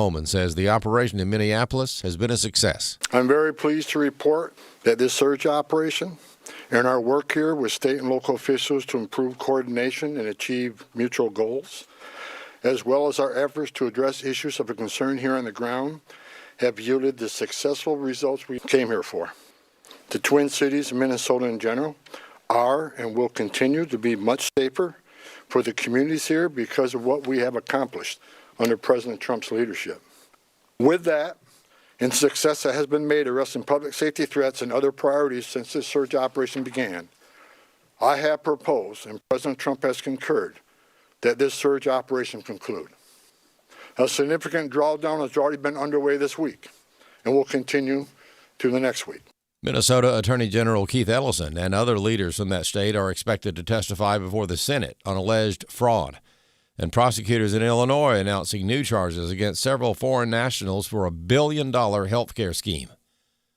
Oklahoman, says the operation in Minneapolis has been a success. I'm very pleased to report that this surge operation and our work here with state and local officials to improve coordination and achieve mutual goals, as well as our efforts to address issues of concern here on the ground, have yielded the successful results we came here for. The Twin Cities and Minnesota in general are and will continue to be much safer for the communities here because of what we have accomplished under President Trump's leadership. With that, and success that has been made addressing public safety threats and other priorities since this surge operation began, I have proposed, and President Trump has concurred, that this surge operation conclude. A significant drawdown has already been underway this week and will continue to the next week. Minnesota Attorney General Keith Ellison and other leaders from that state are expected to testify before the Senate on alleged fraud. And prosecutors in Illinois announcing new charges against several foreign nationals for a $1 billion health care scheme.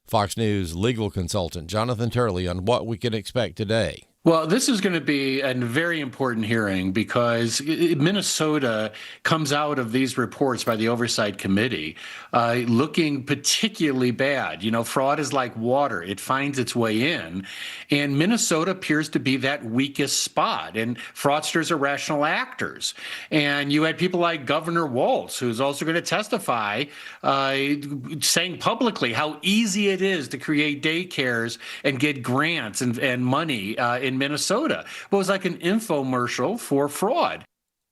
Fox News legal consultant Jonathan Turley on what we can expect today. Well, this is going to be a very important hearing because Minnesota comes out of these reports by the Oversight Committee looking particularly bad. You know, fraud is like water. It finds its way in. And Minnesota appears to be that weakest spot. And fraudsters are rational actors. And you had people like Governor Walz, who's also going to testify, saying publicly how easy it is to create daycares and get grants and money in Minnesota. But it was like an infomercial for fraud.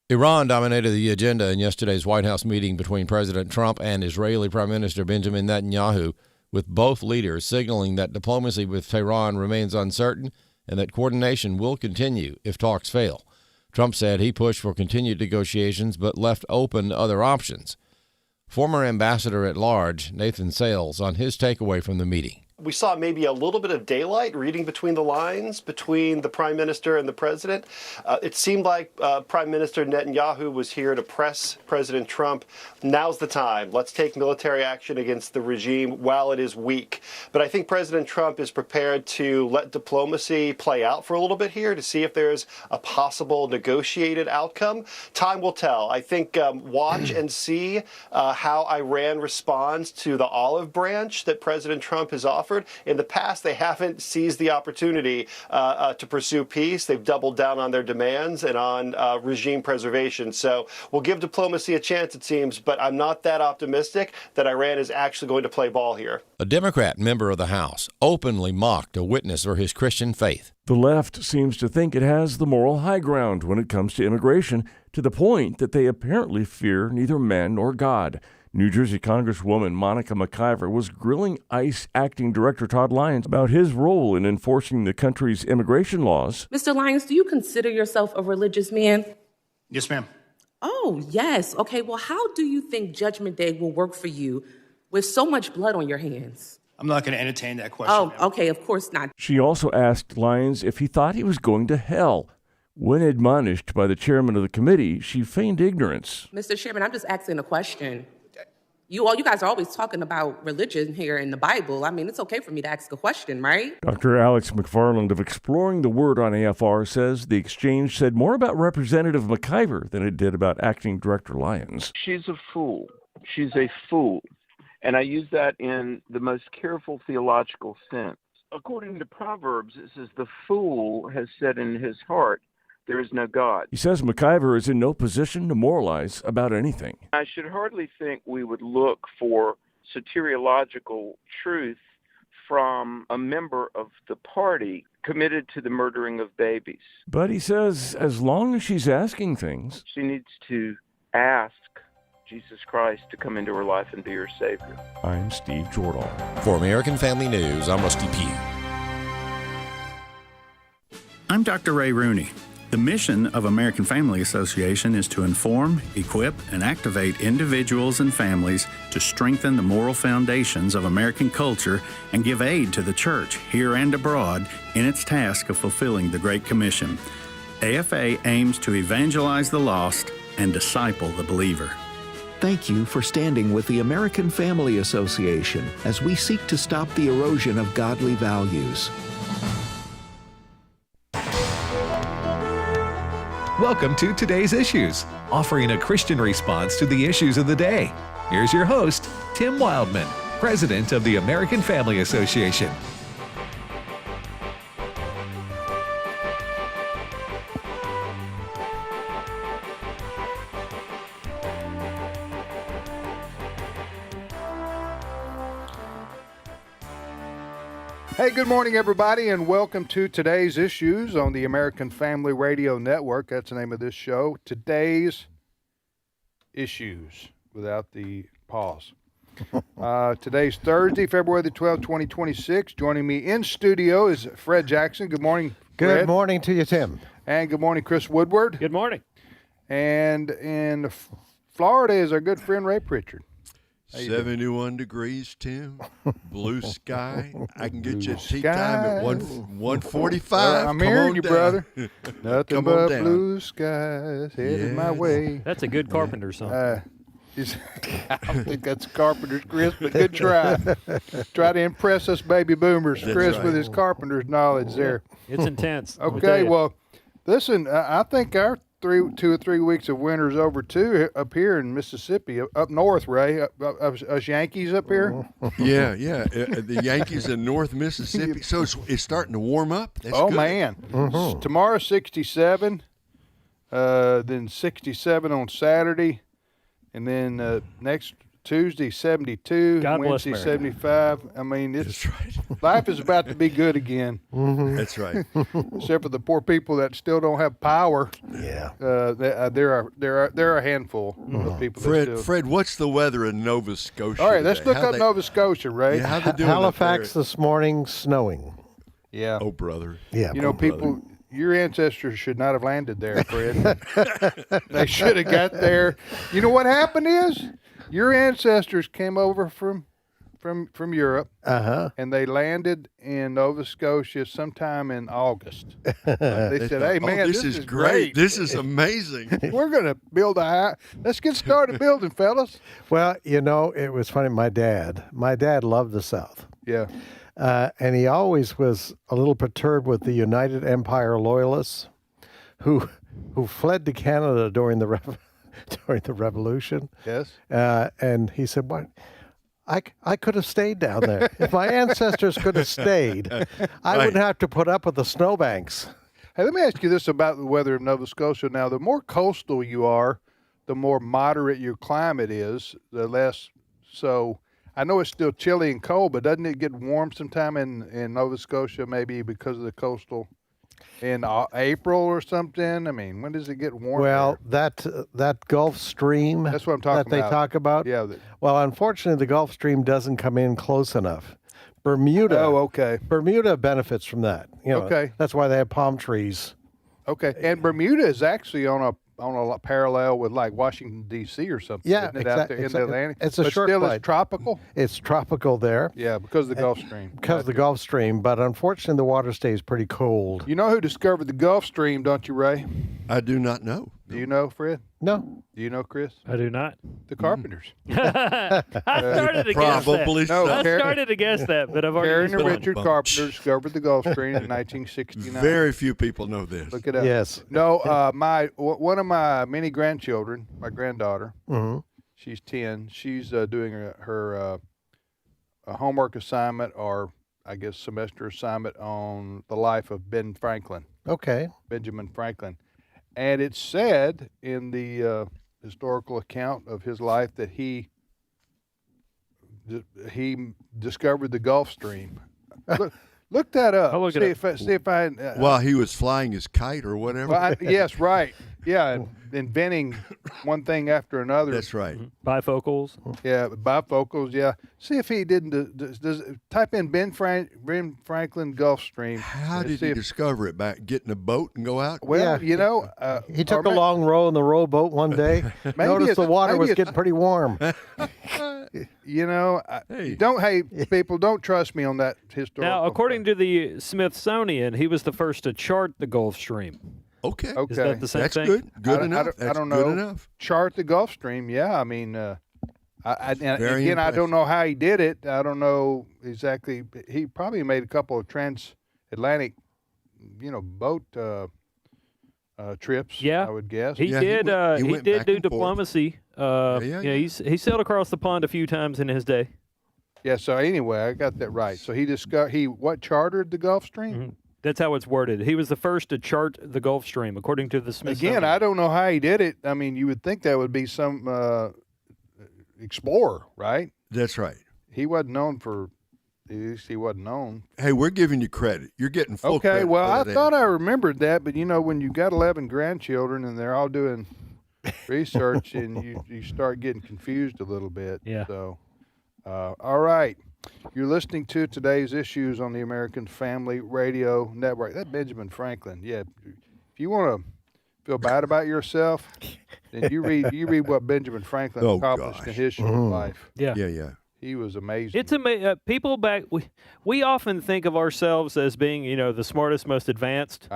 Iran dominated the agenda in yesterday's White House meeting between President Trump and Israeli Prime Minister Benjamin Netanyahu, with both leaders signaling that diplomacy with Tehran remains uncertain and that coordination will continue if talks fail. Trump said he pushed for continued negotiations but left open other options. Former Ambassador at Large Nathan Sales on his takeaway from the meeting. We saw maybe a little bit of daylight reading between the lines between the prime minister and the president. It seemed like Prime Minister Netanyahu was here to press President Trump. Now's the time. Let's take military action against the regime while it is weak. But I think President Trump is prepared to let diplomacy play out for a little bit here to see if there's a possible negotiated outcome. Time will tell. I think watch and see how Iran responds to the olive branch that President Trump has offered. In the past, they haven't seized the opportunity to pursue peace. They've doubled down on their demands and on regime preservation. So we'll give diplomacy a chance, it seems, but I'm not that optimistic that Iran is actually going to play ball here. A Democrat member of the House openly mocked a witness for his Christian faith. The left seems to think it has the moral high ground when it comes to immigration, to the point that they apparently fear neither men nor God. New Jersey Congresswoman Monica McIver was grilling ICE Acting Director Todd Lyons about his role in enforcing the country's immigration laws. Mr. Lyons, do you consider yourself a religious man? Yes, ma'am. Oh, yes. Okay, well, how do you think Judgment Day will work for you with so much blood on your hands? I'm not going to entertain that question. Oh, okay, of course not. She also asked Lyons if he thought he was going to hell. When admonished by the chairman of the committee, she feigned ignorance. Mr. Chairman, I'm just asking a question. You guys are always talking about religion here in the Bible. I mean, it's okay for me to ask a question, right? Dr. Alex McFarland of Exploring the Word on AFR says the exchange said more about Representative McIver than it did about Acting Director Lyons. She's a fool. She's a fool. And I use that in the most careful theological sense. According to Proverbs, it says, the fool has said in his heart, there is no God. He says McIver is in no position to moralize about anything. I should hardly think we would look for soteriological truth from a member of the party committed to the murdering of babies. But he says as long as she's asking things, she needs to ask Jesus Christ to come into her life and be her Savior. I'm Steve Jordahl. For American Family News, I'm Rusty Pugh. I'm Dr. Ray Rooney. The mission of American Family Association is to inform, equip, and activate individuals and families to strengthen the moral foundations of American culture and give aid to the church, here and abroad, in its task of fulfilling the Great Commission. AFA aims to evangelize the lost and disciple the believer. Thank you for standing with the American Family Association as we seek to stop the erosion of godly values. Welcome to Today's Issues, offering a Christian response to the issues of the day. Here's your host, Tim Wildmon, President of the American Family Association. Hey, good morning, everybody, and welcome to Today's Issues on the American Family Radio Network. That's the name of this show, Today's Issues, without the pause. Today's Thursday, February the 12th, 2026. Joining me in studio is Fred Jackson. Good morning, Fred. Good morning to you, Tim. And good morning, Chris Woodward. Good morning. And in Florida is our good friend Ray Pritchard. 71 degrees, Tim. Blue sky. I can get you a tea time at 1:45. I'm hearing you, down. brother. Nothing Come but on down. blue skies headed my way. That's a good Carpenter song. I don't think that's Carpenter's, Chris, but good try. Try to impress us baby boomers, That's Chris, right. with his Carpenter's knowledge there. It's intense. Okay, well, listen, I think our 2 or 3 weeks of winter's over too up here in Mississippi, up north, Ray. Us Yankees up here. Yeah. The Yankees in North Mississippi. So it's starting to warm up. That's good. Man. Tomorrow 67, then 67 on Saturday, and then next Tuesday 72, God bless Wednesday America. 75. I mean, That's right. life is about to be good again. That's right. Except for the poor people that still don't have power. Yeah. There are a handful of people. that still... Fred, what's the weather in Nova Scotia? All right, let's today? look How up they- Nova Scotia, Ray. Yeah, how they doing Halifax up there? this morning, snowing. Yeah. Oh, brother. Yeah. You know, people, your ancestors should not have landed there, Fred. They should have got there. You know what happened is your ancestors came over from Europe, and they landed in Nova Scotia sometime in August. They said, "Hey, man, this is great. This is amazing. We're going to build a house. Let's get started building, fellas." Well, you know, it was funny. My dad loved the South. Yeah. And he always was a little perturbed with the United Empire loyalists who fled to Canada during the Revolution. Yes. And he said, "What? I could have stayed down there. If my ancestors could have stayed, I wouldn't have to put up with the snowbanks." Hey, let me ask you this about the weather of Nova Scotia. Now, the more coastal you are, the more moderate your climate is, the less so. I know it's still chilly and cold, but doesn't it get warm sometime in Nova Scotia, maybe because of the coastal, in April or something? I mean, when does it get warm? Well, there? that Gulf Stream That's what I'm talking that they about. talk about. Yeah. Well, unfortunately, the Gulf Stream doesn't come in close enough. Bermuda. Oh, okay. Bermuda benefits from that. You know, Okay. That's why they have palm trees. Okay, and Bermuda is actually on a parallel with like Washington D.C. or something. Yeah, isn't it, out there in the Atlantic? It's a but short still flight. it's tropical. It's tropical there. Yeah, because of the Gulf Stream. Because of the Gulf Stream, but unfortunately, the water stays pretty cold. You know who discovered the Gulf Stream, don't you, Ray? I do not know. Do you know, Fred? No. Do you know, Chris? I do not. The Carpenters. I started to guess that. Probably No, so. I started to guess that, but I've already Karen and missed one. Richard Carpenter discovered the Gulf Stream in 1969. Very few people know this. Look it up. Yes. No, one of my many grandchildren, my granddaughter, she's 10. She's doing her a homework assignment, or I guess semester assignment, on the life of Ben Franklin. Okay. Benjamin Franklin. And it's said in the historical account of his life that he discovered the Gulf Stream. Look that up. I'll look see it up. if I While he was flying his kite or whatever. well, yes, right. Yeah, inventing one thing after another. That's right. Bifocals. Yeah, bifocals. Yeah. See if he didn't. Does type in Ben Franklin Gulf Stream. How did he discover it? By getting a boat and go out? Well, you know, He took a long row in the rowboat one day. Noticed the water was maybe getting pretty warm. You know, Hey. people don't trust me on that historical. Now, according to the Smithsonian, he was the first to chart the Gulf Stream. Okay. Okay. Is that the same That's thing? good. Good enough. I don't That's know. good enough. Chart the Gulf Stream. Yeah, I mean, and Very again, I don't impressive. know how he did it. I don't know exactly. He probably made a couple of transatlantic, boat trips. Yeah, I would guess. He did. He did do diplomacy. He sailed across the pond a few times in his day. Yeah. So anyway, I got that right. So he chartered the Gulf Stream. Mm-hmm. That's how it's worded. He was the first to chart the Gulf Stream, according to the Smithsonian. Again, I don't know how he did it. I mean, you would think that would be some explorer, right? That's right. He wasn't known for. At least he wasn't known. Hey, we're giving you credit. You're getting full credit. Okay, well, I for that. thought I remembered that, but when you got 11 grandchildren and they're all doing research, and you start getting confused a little bit. Yeah. So, all right, you're listening to today's issues on the American Family Radio Network. That Benjamin Franklin. Yeah, if you want to feel bad about yourself, then you read what Benjamin Franklin accomplished in his short life. Yeah. Yeah. He was amazing. It's amazing. People back, we often think of ourselves as being, the smartest, most advanced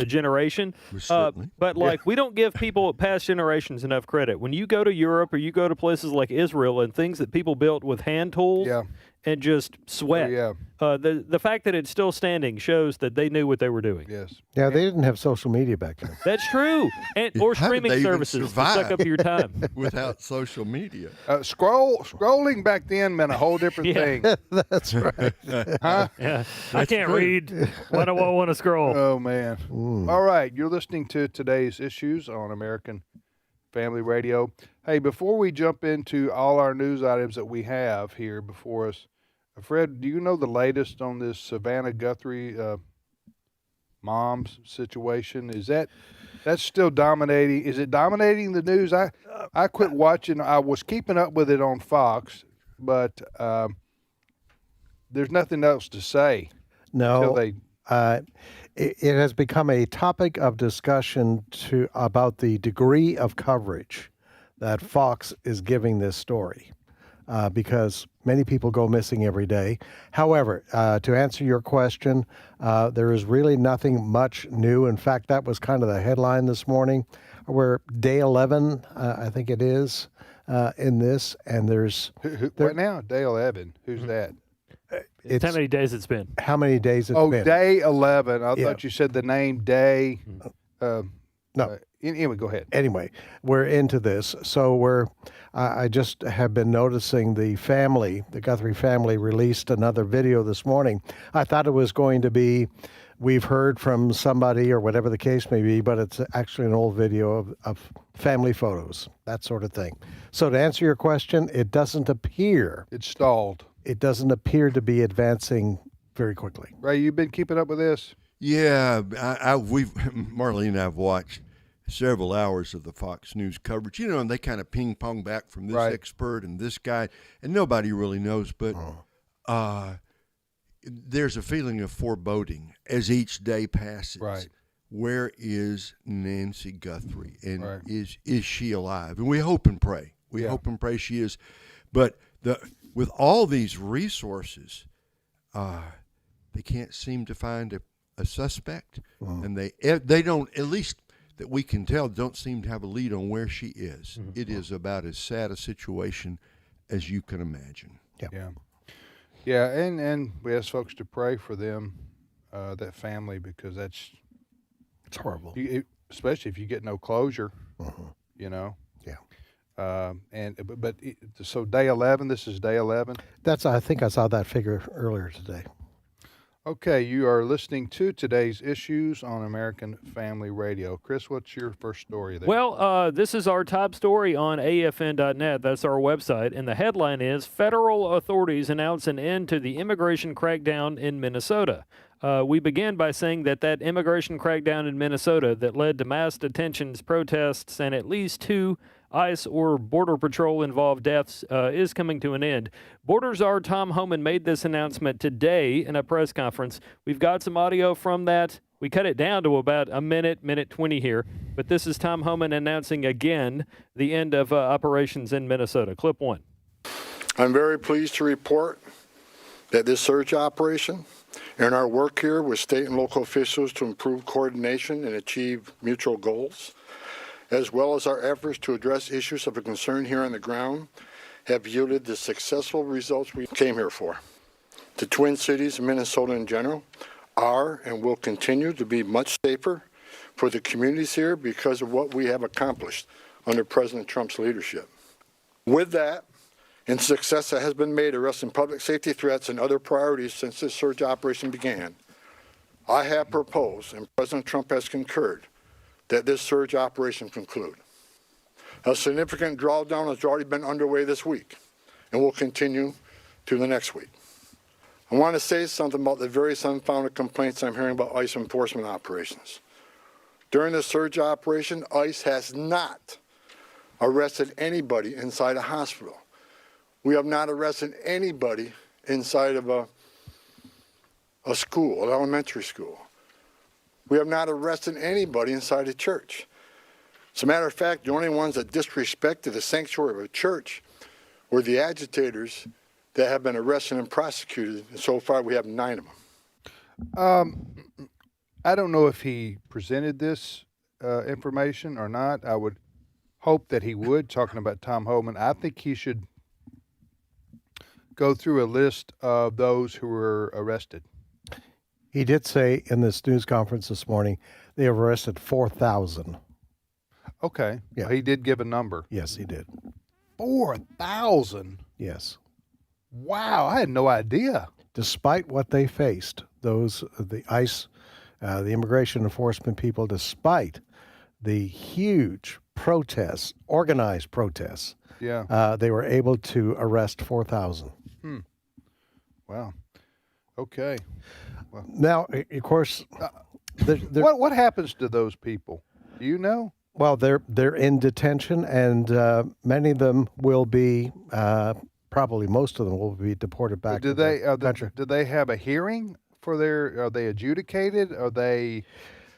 generation. But we don't give people past generations enough credit. When you go to Europe or you go to places like Israel and things that people built with hand tools and just sweat, the fact that it's still standing shows that they knew what they were doing. Yes. Yeah, they didn't have social media back then. That's true. Or streaming services to suck up your time. Without social media. Scrolling back then meant a whole different thing. That's right. Huh? Yeah. I can't read. Why do I want to scroll? Oh, man. All right. You're listening to today's issues on American Family Radio. Hey, before we jump into all our news items that we have here before us, Fred, do you know the latest on this Savannah Guthrie mom's situation? Is that's still dominating? Is it dominating the news? I quit watching. I was keeping up with it on Fox, but there's nothing else to say. No. It has become a topic of discussion about the degree of coverage that Fox is giving this story, because many people go missing every day. However, to answer your question, there is really nothing much new. In fact, that was kind of the headline this morning. We're day 11, I think it is, in this, and there's... Right now, day 11. Who's that? It's how many days it's been. How many days it's been. Oh, day 11. I thought you said the name day. No. Anyway, go ahead. Anyway, we're into this. So I just have been noticing the Guthrie family released another video this morning. I thought it was going to be, we've heard from somebody or whatever the case may be, but it's actually an old video of family photos, that sort of thing. So to answer your question, it doesn't appear. It's stalled. It doesn't appear to be advancing very quickly. Ray, you've been keeping up with this? Yeah, Marlene and I have watched several hours of the Fox News coverage. And they kind of ping pong back from this expert and this guy, and nobody really knows. But there's a feeling of foreboding as each day passes. Right. Where is Nancy Guthrie, and is she alive? And we hope and pray. We hope and pray she is. But with all these resources, they can't seem to find a suspect, and they don't, at least that we can tell, don't seem to have a lead on where she is. Mm-hmm. It is about as sad a situation as you can imagine. Yeah, and we ask folks to pray for them, that family, because it's horrible. Especially if you get no closure, Yeah. So day 11, this is day 11? I think I saw that figure earlier today. Okay, you are listening to today's issues on American Family Radio. Chris, what's your first story there? Well, this is our top story on AFN.net. That's our website. And the headline is, Federal Authorities Announce an End to the Immigration Crackdown in Minnesota. We begin by saying that immigration crackdown in Minnesota that led to mass detentions, protests, and at least 2 ICE or Border Patrol involved deaths is coming to an end. Border Czar Tom Homan made this announcement today in a press conference. We've got some audio from that. We cut it down to about a minute 20 here. But this is Tom Homan announcing again the end of operations in Minnesota. Clip 1. I'm very pleased to report that this surge operation and our work here with state and local officials to improve coordination and achieve mutual goals, as well as our efforts to address issues of concern here on the ground, have yielded the successful results we came here for. The Twin Cities and Minnesota in general are and will continue to be much safer for the communities here because of what we have accomplished under President Trump's leadership. With that, and success that has been made arresting public safety threats and other priorities since this surge operation began, I have proposed, and President Trump has concurred, that this surge operation conclude. A significant drawdown has already been underway this week and will continue to the next week. I want to say something about the various unfounded complaints I'm hearing about ICE enforcement operations. During the surge operation, ICE has not arrested anybody inside a hospital. We have not arrested anybody inside of a school, an elementary school. We have not arrested anybody inside a church. As a matter of fact, the only ones that disrespected the sanctuary of a church were the agitators that have been arrested and prosecuted, and so far we have 9 of them. I don't know if he presented this information or not. I would hope that he would, talking about Tom Homan. I think he should go through a list of those who were arrested. He did say in this news conference this morning they have arrested 4,000. Okay. Yeah. He did give a number. Yes, he did. 4,000? Yes. Wow, I had no idea. Despite what they faced, the ICE, the immigration enforcement people, despite the huge protests, organized protests, they were able to arrest 4,000. Wow. Okay. Well, now, of course, what happens to those people? Do you know? Well, they're in detention, and many of them will be, probably most of them will be deported back to the country. Do they have a hearing for are they adjudicated? Are they,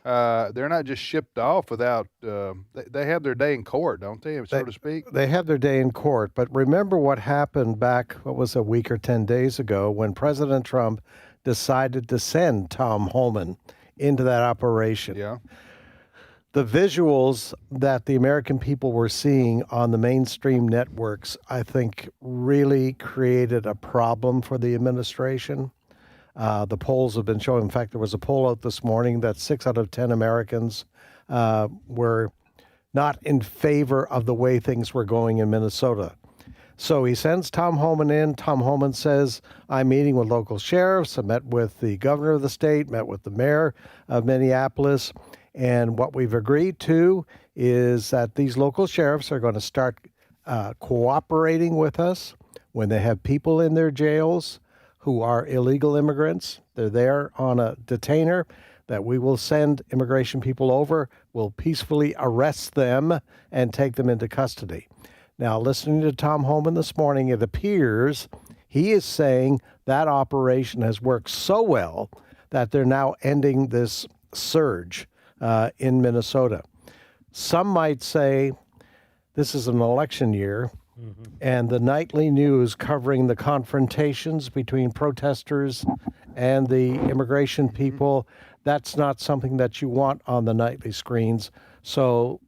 they're not just shipped off without, they have their day in court, don't they, so to speak? They have their day in court, but remember what happened back, what was a week or 10 days ago, when President Trump decided to send Tom Homan into that operation. Yeah. The visuals that the American people were seeing on the mainstream networks, I think, really created a problem for the administration. The polls have been showing. In fact, there was a poll out this morning that 6 out of 10 Americans were not in favor of the way things were going in Minnesota. So he sends Tom Homan in. Tom Homan says, I'm meeting with local sheriffs. I met with the governor of the state, met with the mayor of Minneapolis. And what we've agreed to is that these local sheriffs are going to start cooperating with us when they have people in their jails who are illegal immigrants. They're there on a detainer, that we will send immigration people over, we'll peacefully arrest them and take them into custody. Now, listening to Tom Homan this morning, it appears he is saying that operation has worked so well that they're now ending this surge in Minnesota. Some might say this is an election year, and the nightly news covering the confrontations between protesters and the immigration people, that's not something that you want on the nightly screens. So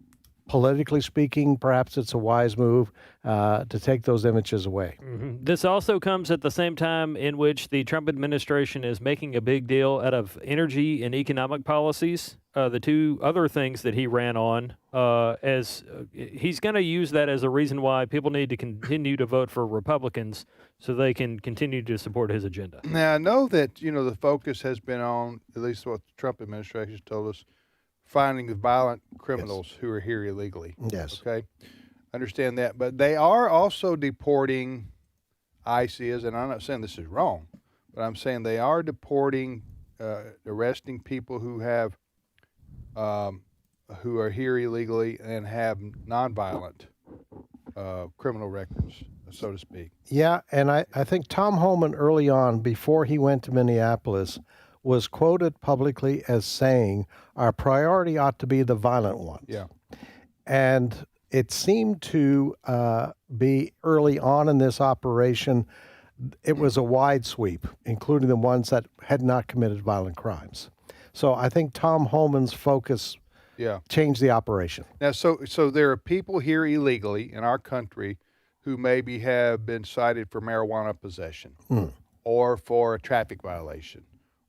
politically speaking, perhaps it's a wise move to take those images away. This also comes at the same time in which the Trump administration is making a big deal out of energy and economic policies. The two other things that he ran on, he's going to use that as a reason why people need to continue to vote for Republicans so they can continue to support his agenda. Now, I know that, the focus has been on, at least what the Trump administration has told us, finding the violent criminals who are here illegally. Yes. Okay. Understand that. But they are also deporting, ICE is, and I'm not saying this is wrong, but I'm saying they are deporting, arresting people who have, who are here illegally and have nonviolent criminal records, so to speak. Yeah, and I think Tom Homan early on, before he went to Minneapolis, was quoted publicly as saying, our priority ought to be the violent ones. Yeah. And it seemed to be early on in this operation, it was a wide sweep, including the ones that had not committed violent crimes. So I think Tom Homan's focus changed the operation. Now, so there are people here illegally in our country who maybe have been cited for marijuana possession or for a traffic violation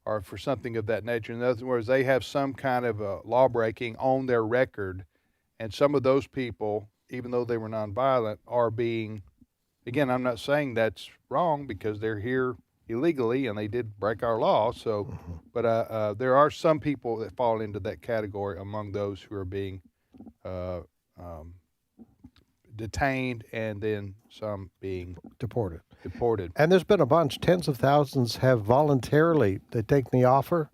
or for something of that nature. In other words, they have some kind of law breaking on their record, and some of those people, even though they were nonviolent, are being, again, I'm not saying that's wrong because they're here illegally and they did break our law. So, but there are some people that fall into that category among those who are being detained and then some being deported. And there's been a bunch. Tens of thousands have voluntarily taken the offer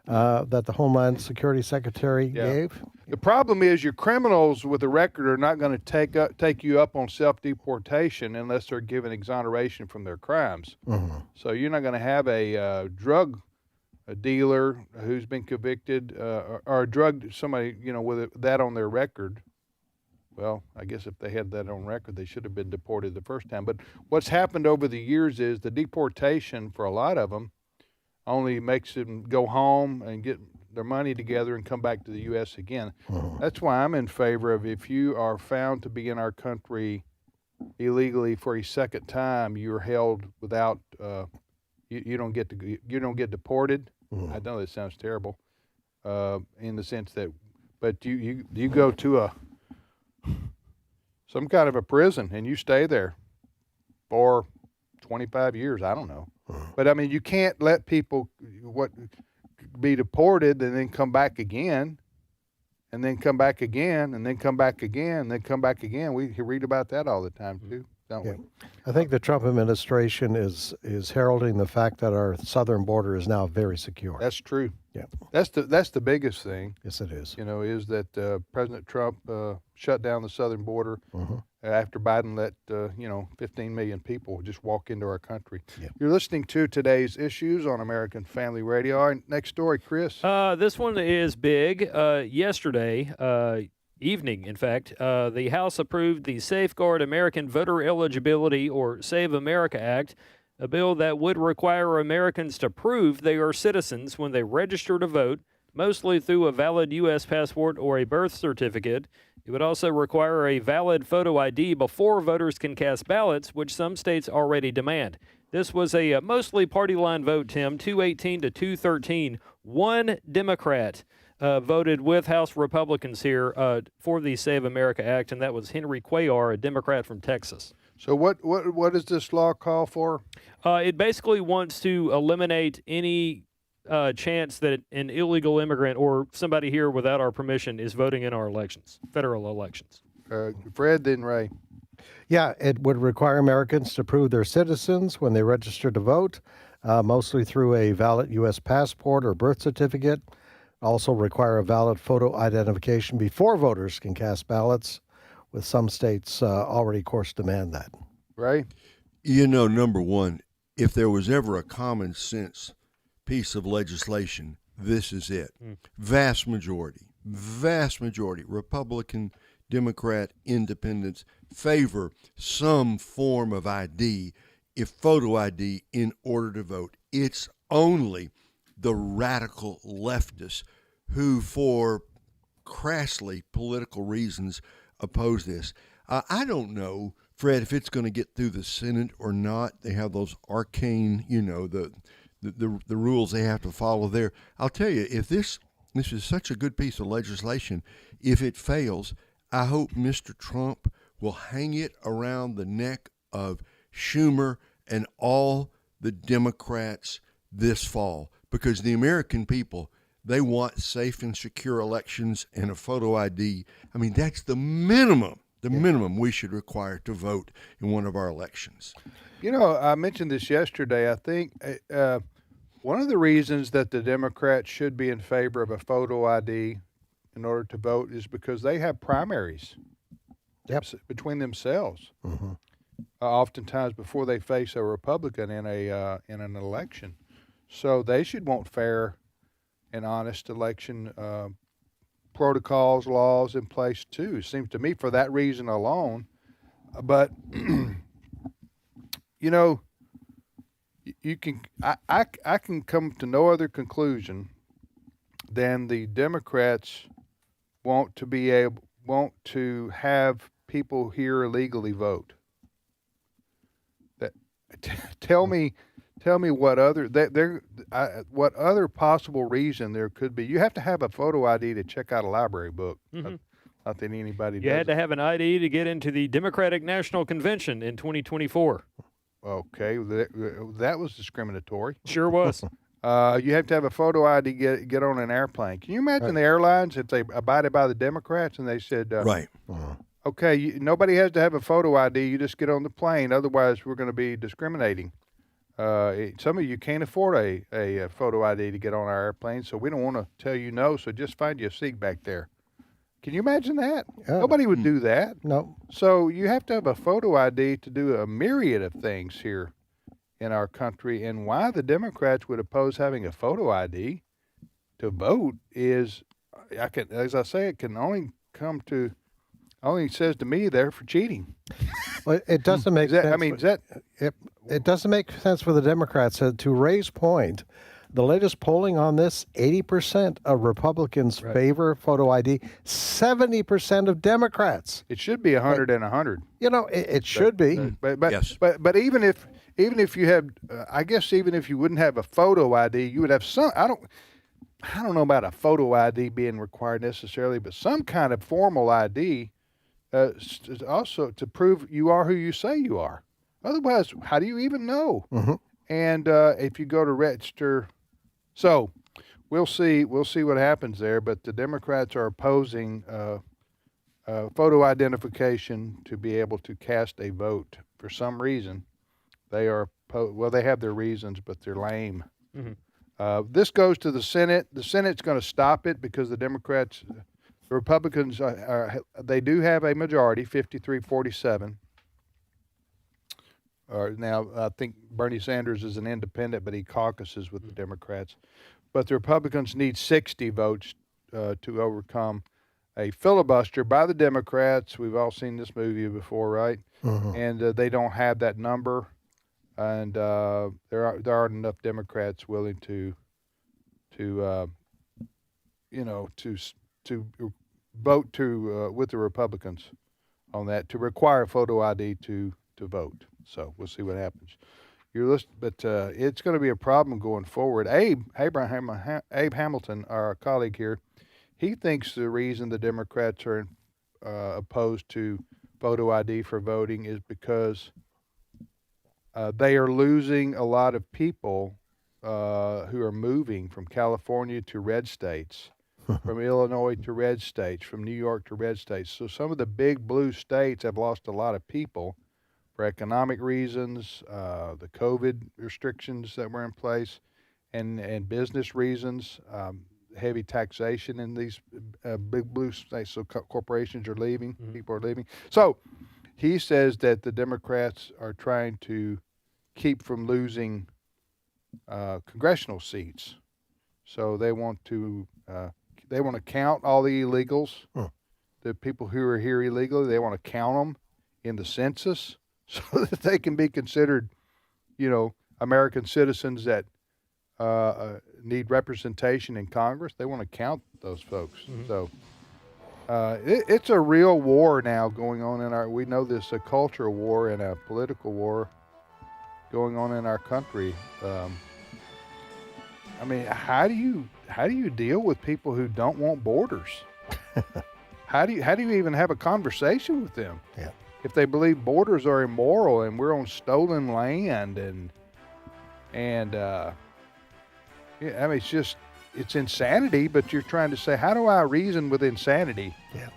that the Homeland Security Secretary gave. The problem is your criminals with a record are not going to take you up on self-deportation unless they're given exoneration from their crimes. So you're not going to have a drug dealer who's been convicted or somebody with that on their record. Well, I guess if they had that on record, they should have been deported the first time. But what's happened over the years is the deportation for a lot of them only makes them go home and get their money together and come back to the U.S. again. That's why I'm in favor of, if you are found to be in our country illegally for a second time, you're held without you don't get deported. I know that sounds terrible in the sense that, but you go to some kind of a prison and you stay there for 25 years. I don't know. But I mean, you can't let people be deported and then come back again and then come back again and then come back again and then come back again. We read about that all the time too, don't we? I think the Trump administration is heralding the fact that our southern border is now very secure. That's true. Yeah. That's the biggest thing. Yes, it is. Is that President Trump shut down the southern border after Biden let 15 million people just walk into our country. You're listening to today's issues on American Family Radio. All right, next story, Chris. This one is big. Yesterday evening, in fact, the House approved the Safeguard American Voter Eligibility, or Save America Act, a bill that would require Americans to prove they are citizens when they register to vote, mostly through a valid U.S. passport or a birth certificate. It would also require a valid photo ID before voters can cast ballots, which some states already demand. This was a mostly party line vote, Tim, 218 to 213. One Democrat voted with House Republicans here for the Save America Act, and that was Henry Cuellar, a Democrat from Texas. So what does this law call for? It basically wants to eliminate any chance that an illegal immigrant or somebody here without our permission is voting in our elections, federal elections. Fred, then Ray. Yeah, it would require Americans to prove they're citizens when they register to vote, mostly through a valid U.S. passport or birth certificate. Also require a valid photo identification before voters can cast ballots, with some states already, of course, demand that. Right? Number one, if there was ever a common sense piece of legislation, this is it. Vast majority, Republican, Democrat, Independents favor some form of ID, if photo ID, in order to vote. It's only the radical leftists who, for crassly political reasons, oppose this. I don't know, Fred, if it's going to get through the Senate or not. They have those arcane, the rules they have to follow there. I'll tell you, if this is such a good piece of legislation, if it fails, I hope Mr. Trump will hang it around the neck of Schumer and all the Democrats this fall, because the American people, they want safe and secure elections and a photo ID. I mean, that's the minimum we should require to vote in one of our elections. I mentioned this yesterday. I think one of the reasons that the Democrats should be in favor of a photo ID in order to vote is because they have primaries between themselves. Oftentimes before they face a Republican in an election. So they should want fair and honest election protocols, laws in place too. It seems to me for that reason alone. But I can come to no other conclusion than the Democrats want to have people here illegally vote. Tell me what other what other possible reason there could be? You have to have a photo ID to check out a library book. Not that anybody You does. had to have an ID to get into the Democratic National Convention in 2024. Okay, that was discriminatory. Sure was. You have to have a photo ID to get on an airplane. Can you imagine the airlines if they abided by the Democrats and they said, right. Okay, nobody has to have a photo ID. You just get on the plane. Otherwise, we're going to be discriminating. Some of you can't afford a photo ID to get on our airplane, so we don't want to tell you no, so just find you a seat back there. Can you imagine that? Nobody would do that. No. So you have to have a photo ID to do a myriad of things here in our country. And why the Democrats would oppose having a photo ID to vote is, as I say, it can only says to me they're for cheating. Well, it doesn't make sense. It doesn't make sense for the Democrats. To Ray's point, the latest polling on this, 80% of Republicans favor photo ID, 70% of Democrats. It should be 100 and 100. You know, it should be. But even if you have, I guess even if you wouldn't have a photo ID, you would have some. I don't know about a photo ID being required necessarily, but some kind of formal ID, also to prove you are who you say you are. Otherwise, how do you even know? And if you go to register, so we'll see what happens there. But the Democrats are opposing photo identification to be able to cast a vote for some reason. They are they have their reasons, but they're lame. This goes to the Senate. The Senate's going to stop it because the Republicans they do have a majority, 53-47. Now, I think Bernie Sanders is an independent, but he caucuses with the Democrats. But the Republicans need 60 votes to overcome a filibuster by the Democrats. We've all seen this movie before, right? And they don't have that number. And there aren't enough Democrats willing to vote with the Republicans on that to require photo ID to vote. So we'll see what happens. But it's going to be a problem going forward. Abe Hamilton, our colleague here, he thinks the reason the Democrats are opposed to photo ID for voting is because they are losing a lot of people who are moving from California to red states, from Illinois to red states, from New York to red states. So some of the big blue states have lost a lot of people for economic reasons, the COVID restrictions that were in place, and business reasons, heavy taxation in these big blue states. So corporations are leaving, people are leaving. So he says that the Democrats are trying to keep from losing congressional seats. So they want to count all the illegals, the people who are here illegally. They want to count them in the census so that they can be considered, American citizens that need representation in Congress. They want to count those folks. So it's a real war now going on we know this, a cultural war and a political war going on in our country. I mean, how do you deal with people who don't want borders? How do you even have a conversation with them? Yeah. If they believe borders are immoral and we're on stolen land and I mean, it's insanity, but you're trying to say, how do I reason with insanity? Yeah.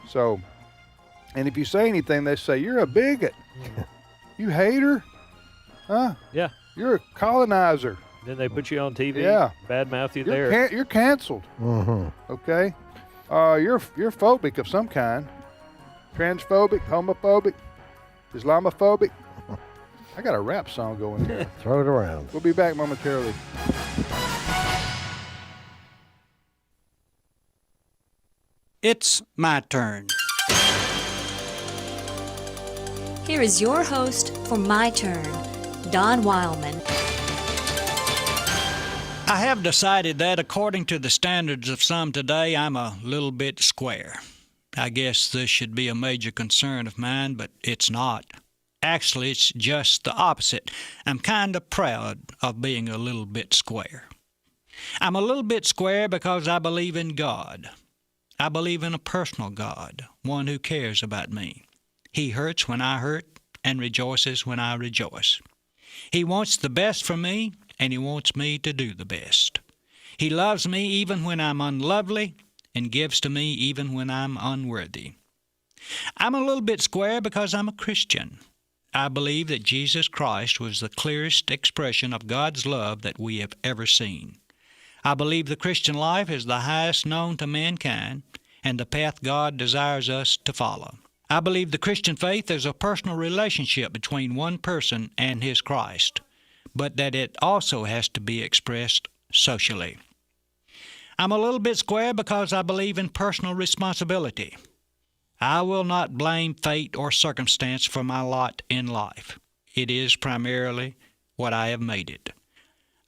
So, and if you say anything, they say, you're a bigot. You hater. Huh? Yeah. You're a colonizer. Then they put you on TV. Yeah. Badmouth you there. You're canceled. Okay. You're phobic of some kind. Transphobic, homophobic, Islamophobic. I got a rap song going here. Throw it around. We'll be back momentarily. It's my turn. Here is your host for My Turn, Don Wildmon. I have decided that according to the standards of some today, I'm a little bit square. I guess this should be a major concern of mine, but it's not. Actually, it's just the opposite. I'm kind of proud of being a little bit square. I'm a little bit square because I believe in God. I believe in a personal God, one who cares about me. He hurts when I hurt and rejoices when I rejoice. He wants the best for me, and he wants me to do the best. He loves me even when I'm unlovely and gives to me even when I'm unworthy. I'm a little bit square because I'm a Christian. I believe that Jesus Christ was the clearest expression of God's love that we have ever seen. I believe the Christian life is the highest known to mankind and the path God desires us to follow. I believe the Christian faith is a personal relationship between one person and his Christ, but that it also has to be expressed socially. I'm a little bit square because I believe in personal responsibility. I will not blame fate or circumstance for my lot in life. It is primarily what I have made it.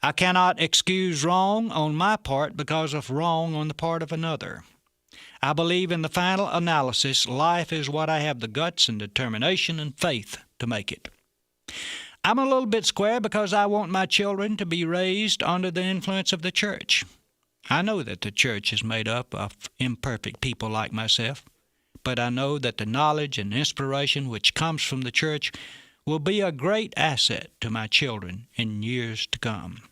I cannot excuse wrong on my part because of wrong on the part of another. I believe in the final analysis, life is what I have the guts and determination and faith to make it. I'm a little bit square because I want my children to be raised under the influence of the church. I know that the church is made up of imperfect people like myself, but I know that the knowledge and inspiration which comes from the church will be a great asset to my children in years to come.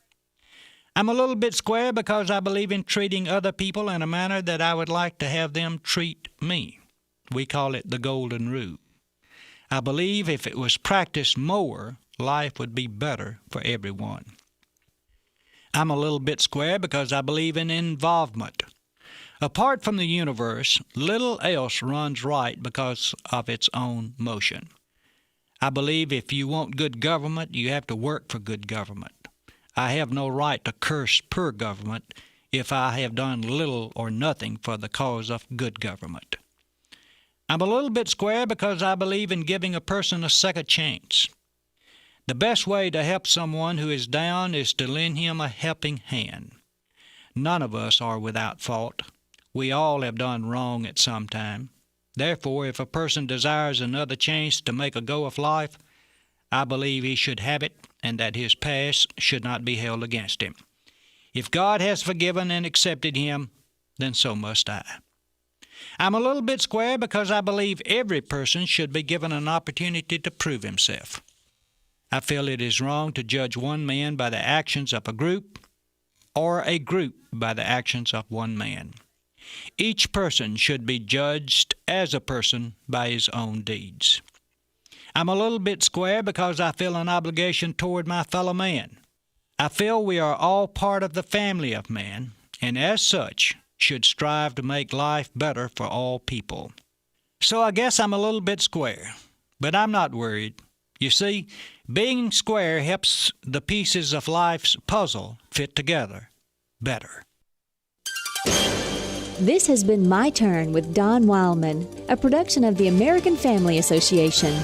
I'm a little bit square because I believe in treating other people in a manner that I would like to have them treat me. We call it the golden rule. I believe if it was practiced more, life would be better for everyone. I'm a little bit square because I believe in involvement. Apart from the universe, little else runs right because of its own motion. I believe if you want good government, you have to work for good government. I have no right to curse poor government if I have done little or nothing for the cause of good government. I'm a little bit square because I believe in giving a person a second chance. The best way to help someone who is down is to lend him a helping hand. None of us are without fault. We all have done wrong at some time. Therefore, if a person desires another chance to make a go of life, I believe he should have it and that his past should not be held against him. If God has forgiven and accepted him, then so must I. I'm a little bit square because I believe every person should be given an opportunity to prove himself. I feel it is wrong to judge one man by the actions of a group or a group by the actions of one man. Each person should be judged as a person by his own deeds. I'm a little bit square because I feel an obligation toward my fellow man. I feel we are all part of the family of man, and as such, should strive to make life better for all people. So I guess I'm a little bit square, but I'm not worried. You see, being square helps the pieces of life's puzzle fit together better. This has been My Turn with Don Wildmon, a production of the American Family Association.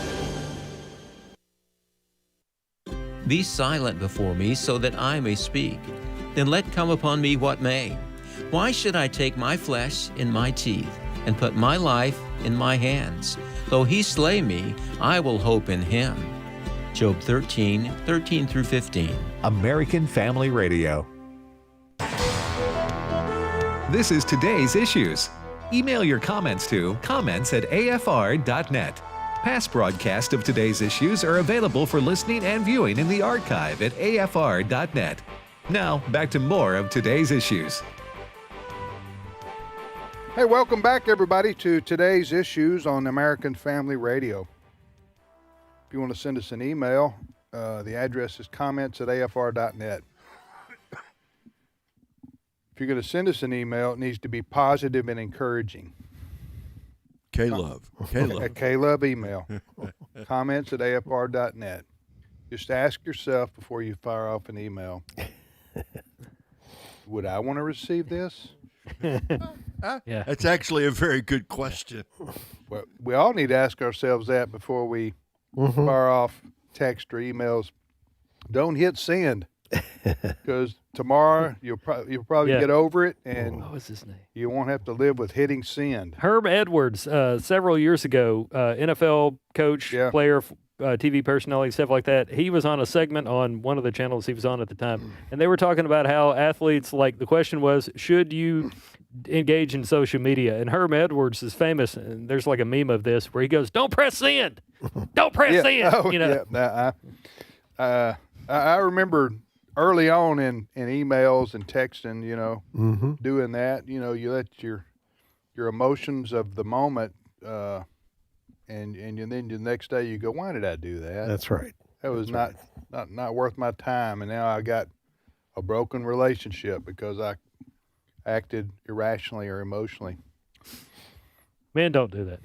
Be silent before me so that I may speak. Then let come upon me what may. Why should I take my flesh in my teeth and put my life in my hands? Though he slay me, I will hope in him. Job 13 through 15. American Family Radio. This is today's issues. Email your comments to comments@afr.net. Past broadcasts of today's issues are available for listening and viewing in the archive at afr.net. Now, back to more of today's issues. Hey, welcome back, everybody, to today's issues on American Family Radio. If you want to send us an email, the address is comments@afr.net. If you're going to send us an email, it needs to be positive and encouraging. K-Love. A K-Love email. comments@afr.net. Just ask yourself before you fire off an email, would I want to receive this? Yeah. That's actually a very good question. Well, we all need to ask ourselves that before we fire off text or emails. Don't hit send, because tomorrow you'll probably get over it, and what was his name? You won't have to live with hitting send. Herb Edwards, several years ago, NFL coach, player TV personality, stuff like that. He was on a segment on one of the channels he was on at the time, and they were talking about how athletes, like the question was, should you engage in social media? And Herm Edwards is famous, and there's like a meme of this where he goes, "Don't press send, don't press send." Oh, you know? Yeah. I remember early on in emails and texting, doing that. You let your emotions of the moment, and then the next day you go, why did I do that? That's right. That was not worth my time, and now I got a broken relationship because I acted irrationally or emotionally. Men don't do that.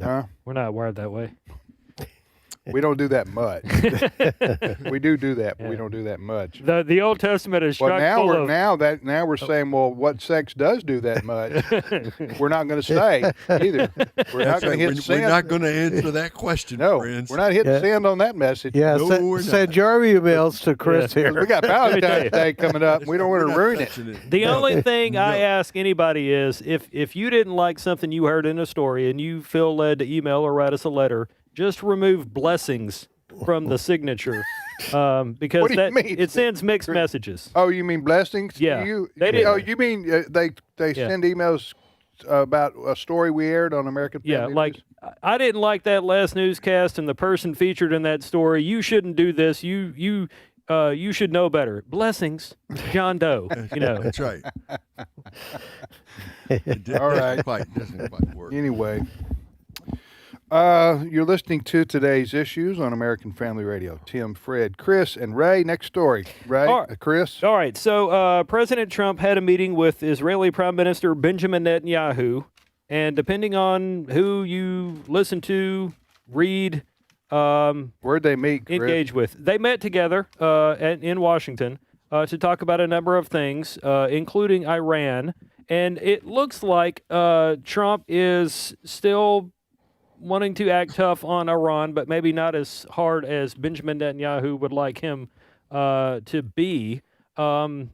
Huh? We're not wired that way. We don't do that much. We do that, but we don't do that much. The Old Testament is Well, chock full of... now we're saying, well, what sex does do that much? We're not going to say either. We're not going to hit send. We're not going to answer that question, no, friends. We're not hitting send on that message. Yeah, no, send your emails to Chris here. We got Valentine's Day coming up. We don't want to ruin it. The only thing I ask anybody is, if you didn't like something you heard in a story and you feel led to email or write us a letter, just remove blessings from the signature, because What do you mean? it sends mixed messages. Oh, you mean blessings? Yeah. You They mean they send emails about a story we aired on American Family News? Like, I didn't like that last newscast, and the person featured in that story, you shouldn't do this. You should know better. Blessings, John Doe. That's right. All right. Doesn't quite work. Anyway. You're listening to today's issues on American Family Radio. Tim, Fred, Chris, and Ray. Next story. Ray, Chris. All right. So President Trump had a meeting with Israeli Prime Minister Benjamin Netanyahu, and depending on who you listen to, read, where'd they meet? Chris? Engage with, they met together in Washington to talk about a number of things, including Iran. And it looks like Trump is still wanting to act tough on Iran, but maybe not as hard as Benjamin Netanyahu would like him to be. Who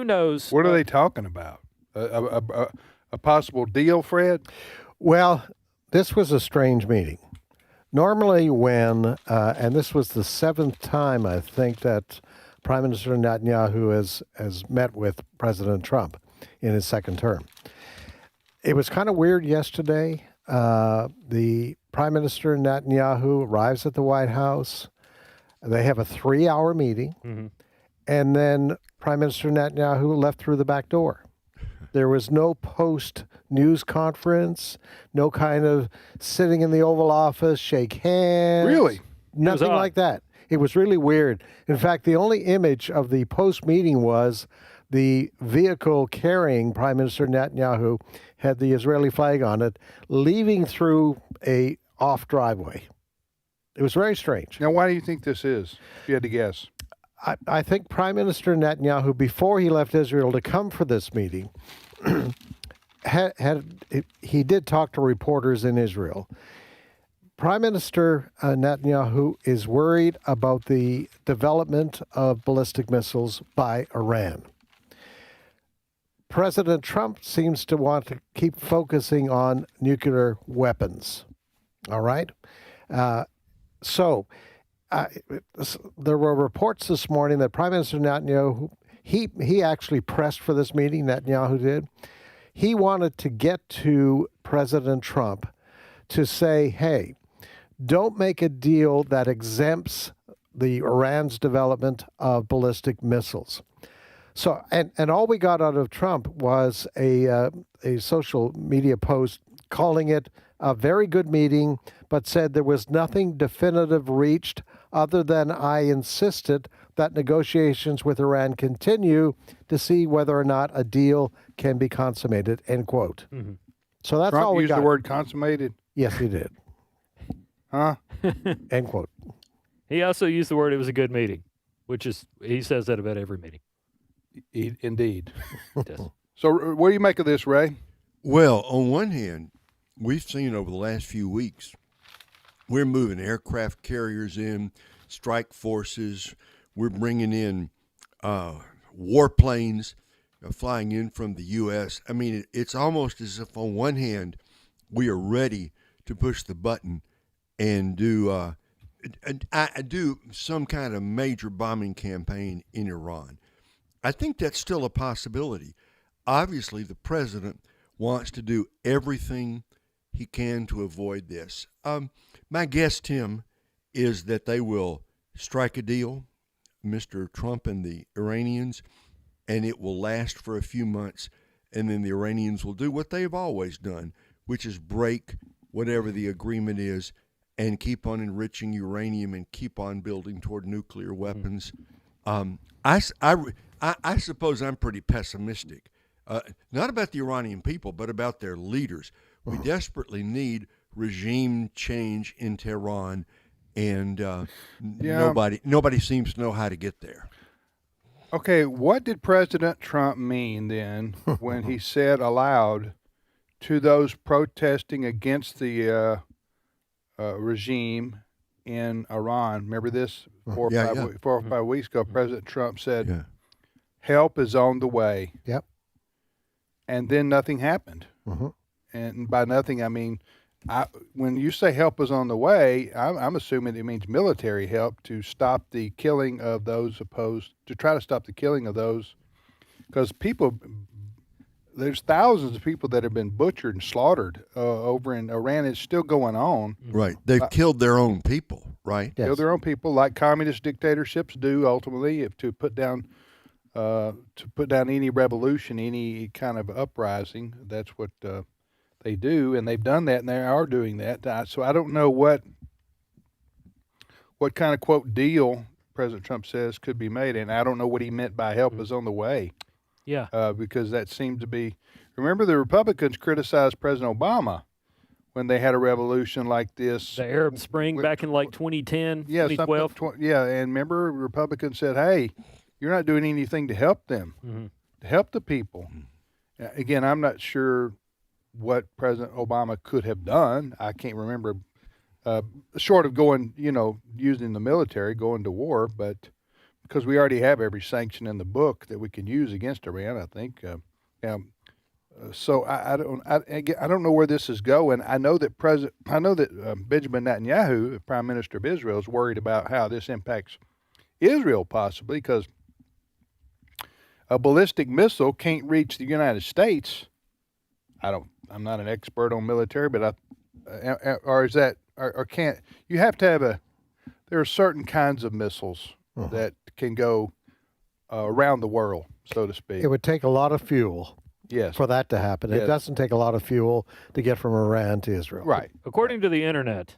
knows? What are they talking about? A possible deal, Fred? Well, this was a strange meeting. Normally when, and this was the seventh time, I think, that Prime Minister Netanyahu has met with President Trump in his second term. It was kind of weird yesterday. The Prime Minister Netanyahu arrives at the White House. They have a 3-hour meeting, and then Prime Minister Netanyahu left through the back door. There was no post-news conference, no kind of sitting in the Oval Office, shake hands. Really? Nothing like that. It was really weird. In fact, the only image of the post-meeting was the vehicle carrying Prime Minister Netanyahu had the Israeli flag on it, leaving through a off driveway. It was very strange. Now, why do you think this is, if you had to guess? I think Prime Minister Netanyahu, before he left Israel to come for this meeting, he did talk to reporters in Israel. Prime Minister Netanyahu is worried about the development of ballistic missiles by Iran. President Trump seems to want to keep focusing on nuclear weapons. All right? There were reports this morning that Prime Minister Netanyahu, he actually pressed for this meeting, Netanyahu did. He wanted to get to President Trump to say, hey, don't make a deal that exempts the Iran's development of ballistic missiles. So, and all we got out of Trump was a social media post calling it a very good meeting, but said there was nothing definitive reached other than I insisted that negotiations with Iran continue to see whether or not a deal can be consummated, end quote. Mm-hmm. So that's Trump all we got. Trump used the word consummated? Yes, he did. Huh? End quote. He also used the word, it was a good meeting, which is, he says that about every meeting. Indeed. So what do you make of this, Ray? Well, on one hand, we've seen over the last few weeks, we're moving aircraft carriers in, strike forces. We're bringing in warplanes flying in from the U.S. I mean, it's almost as if on one hand, we are ready to push the button and do some kind of major bombing campaign in Iran. I think that's still a possibility. Obviously, the president wants to do everything he can to avoid this. My guess, Tim, is that they will strike a deal, Mr. Trump and the Iranians, and it will last for a few months, and then the Iranians will do what they've always done, which is break whatever the agreement is and keep on enriching uranium and keep on building toward nuclear weapons. I suppose I'm pretty pessimistic, not about the Iranian people, but about their leaders. We desperately need regime change in Tehran, and nobody seems to know how to get there. Okay, what did President Trump mean then when he said aloud to those protesting against the regime in Iran? Remember this 4 or 5 weeks ago, President Trump said, help is on the way. Yep. And then nothing happened. And by nothing, I mean, when you say help is on the way, I'm assuming it means military help to stop the killing of those to try to stop the killing of those, because there's thousands of people that have been butchered and slaughtered over in Iran. It's still going on. Right. They've killed their own people, right? Killed their own people, like communist dictatorships do ultimately, to put down any revolution, any kind of uprising. That's what they do, and they've done that, and they are doing that. So I don't know what kind of, quote, deal President Trump says could be made, and I don't know what he meant by help is on the way. Yeah. Because that seemed to be, remember the Republicans criticized President Obama when they had a revolution like this. The Arab Spring back in like 2010, yeah, 2012. And remember Republicans said, hey, you're not doing anything to help them, to help the people. Again, I'm not sure what President Obama could have done. I can't remember, short of going, using the military, going to war, but because we already have every sanction in the book that we can use against Iran, I think. So I don't know where this is going. I know that Benjamin Netanyahu, the Prime Minister of Israel, is worried about how this impacts Israel possibly, because a ballistic missile can't reach the United States. I'm not an expert on military, but can't you have to have there are certain kinds of missiles that can go around the world, so to speak. It would take a lot of fuel. Yes. For that to happen. Yes. It doesn't take a lot of fuel to get from Iran to Israel. Right. According to the internet,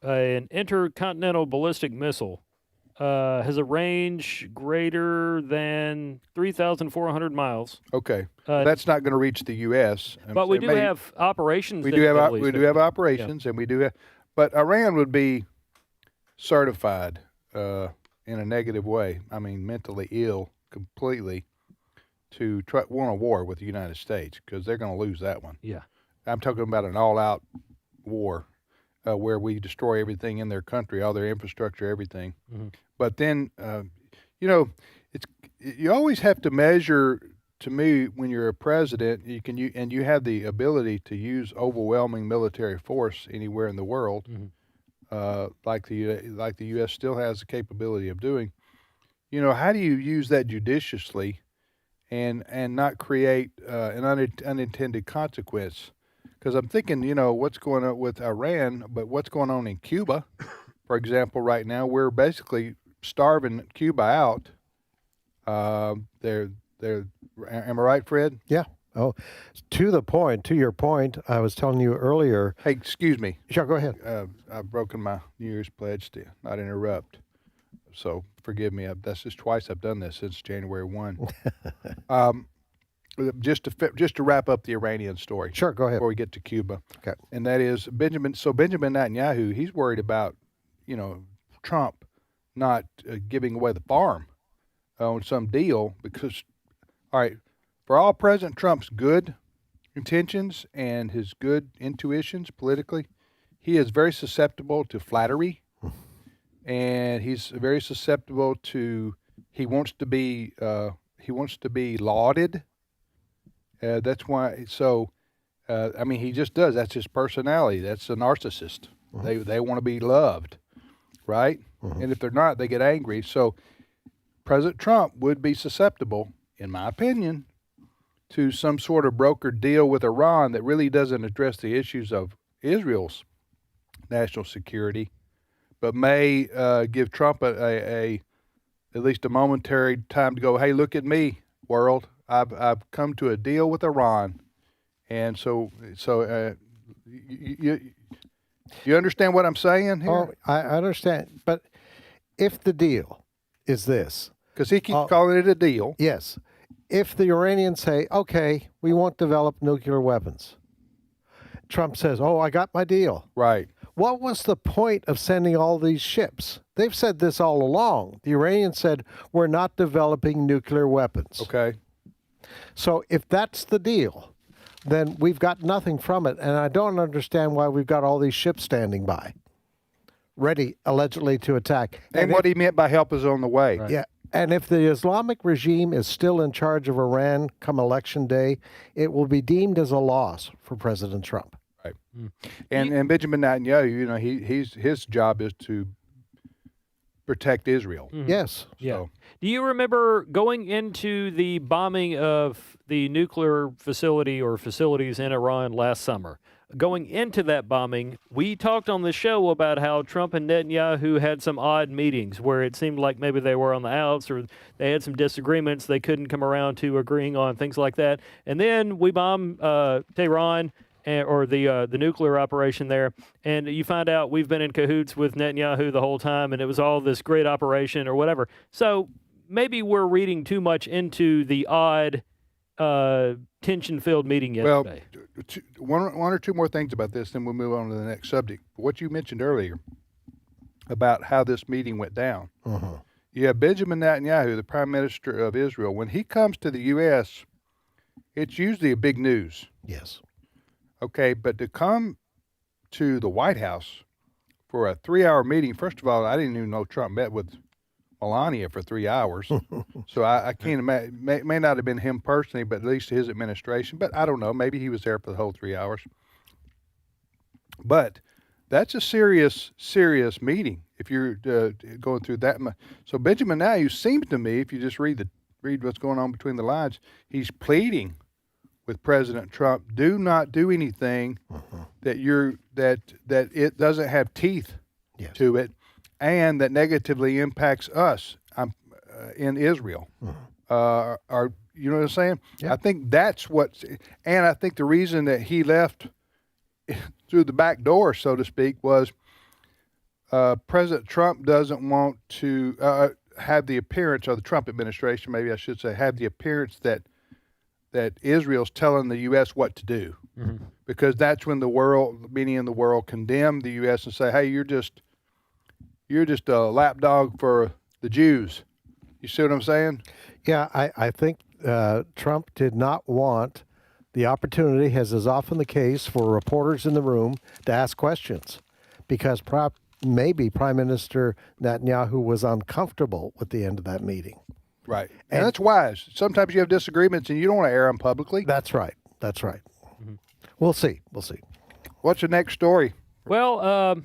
an intercontinental ballistic missile has a range greater than 3,400 miles. Okay. That's not going to reach the U.S. But we do have operations. We do have operations, and we do have. But Iran would be certified in a negative way. I mean, mentally ill completely, to want a war with the United States, because they're going to lose that one. Yeah. I'm talking about an all-out war where we destroy everything in their country, all their infrastructure, everything. But then, you always have to measure. To me, when you're a president, you have the ability to use overwhelming military force anywhere in the world, like the U.S. still has the capability of doing. How do you use that judiciously, and not create an unintended consequence? Because I'm thinking, what's going on with Iran, but what's going on in Cuba, for example, right now? We're basically starving Cuba out. Am I right, Fred? Yeah. Oh, to your point, I was telling you earlier. Hey, excuse me. Sure, go ahead. I've broken my New Year's pledge to not interrupt. So forgive me. That's just twice I've done this since January 1. Just to wrap up the Iranian story. Sure, go ahead. Before we get to Cuba. Okay. And that is Benjamin Netanyahu, he's worried about, Trump not giving away the farm on some deal, because, all right, for all President Trump's good intentions and his good intuitions politically, he is very susceptible to flattery, and he's very susceptible to, he wants to be lauded. That's why. So, he just does. That's his personality. That's a narcissist. They want to be loved, right? And if they're not, they get angry. So President Trump would be susceptible, in my opinion, to some sort of brokered deal with Iran that really doesn't address the issues of Israel's national security, but may give Trump at least a momentary time to go, hey, look at me, world. I've come to a deal with Iran. And so you understand what I'm saying here? Oh, I understand. But if the deal is this. Because he keeps calling it a deal. Yes. If the Iranians say, okay, we won't develop nuclear weapons, Trump says, oh, I got my deal. Right. What was the point of sending all these ships? They've said this all along. The Iranians said, we're not developing nuclear weapons. Okay. So if that's the deal, then we've got nothing from it. And I don't understand why we've got all these ships standing by, ready allegedly to attack. And what he meant by help is on the way. Yeah. And if the Islamic regime is still in charge of Iran come election day, it will be deemed as a loss for President Trump. Right. And Benjamin Netanyahu, his job is to protect Israel. Yes. Yeah. Do you remember going into the bombing of the nuclear facility or facilities in Iran last summer? Going into that bombing, we talked on the show about how Trump and Netanyahu had some odd meetings where it seemed like maybe they were on the outs or they had some disagreements. They couldn't come around to agreeing on things like that. And then we bomb Tehran or the nuclear operation there, and you find out we've been in cahoots with Netanyahu the whole time, and it was all this great operation or whatever. So maybe we're reading too much into the odd tension-filled meeting yesterday. Well, one or two more things about this, then we'll move on to the next subject. What you mentioned earlier about how this meeting went down. You have Benjamin Netanyahu, the Prime Minister of Israel. When he comes to the U.S., it's usually a big news. Yes. Okay, but to come to the White House for a 3-hour meeting, first of all, I didn't even know Trump met with Melania for 3 hours. So I can't imagine, may not have been him personally, but at least his administration. But I don't know, maybe he was there for the whole 3 hours. But that's a serious meeting if you're going through that much. So Benjamin Netanyahu seems to me, if you just read what's going on between the lines, he's pleading with President Trump, do not do anything that it doesn't have teeth to it, and that negatively impacts us in Israel. Or you know what I'm saying? Yeah. I think that's and I think the reason that he left through the back door, so to speak, was President Trump doesn't want to have the appearance, or the Trump administration, maybe I should say, have the appearance that Israel's telling the U.S. what to do, because that's when many in the world condemn the U.S. and say, "Hey, you're just a lapdog for the Jews." You see what I'm saying? Yeah, I think Trump did not want the opportunity, as is often the case, for reporters in the room to ask questions, because maybe Prime Minister Netanyahu was uncomfortable with the end of that meeting. Right. And that's wise. Sometimes you have disagreements and you don't want to air them publicly. That's right. We'll see. What's the next story? Well,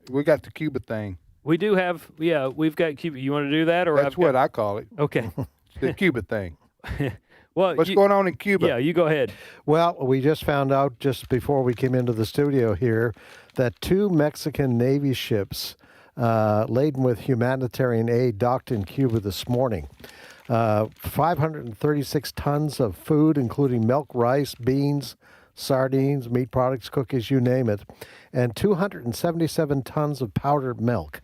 we got the Cuba thing. We do have, we've got Cuba. You want to do that? Or that's what I call it. Okay. The Cuba thing. Well, what's going on in Cuba? Yeah, you go ahead. Well, we just found out just before we came into the studio here that 2 Mexican Navy ships laden with humanitarian aid docked in Cuba this morning. 536 tons of food, including milk, rice, beans, sardines, meat products, cookies, you name it, and 277 tons of powdered milk.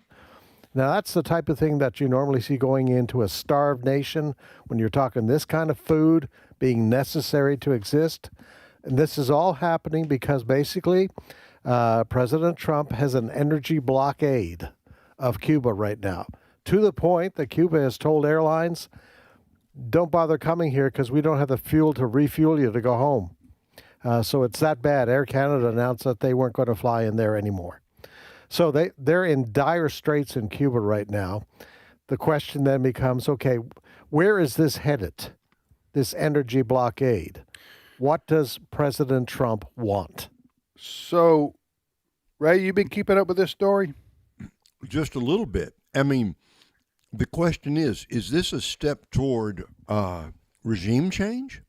Now, that's the type of thing that you normally see going into a starved nation when you're talking this kind of food being necessary to exist. And this is all happening because basically President Trump has an energy blockade of Cuba right now, to the point that Cuba has told airlines, don't bother coming here because we don't have the fuel to refuel you to go home. So it's that bad. Air Canada announced that they weren't going to fly in there anymore. So they're in dire straits in Cuba right now. The question then becomes, okay, where is this headed, this energy blockade? What does President Trump want? So Ray, you been keeping up with this story? Just a little bit. I mean, the question is this a step toward regime change?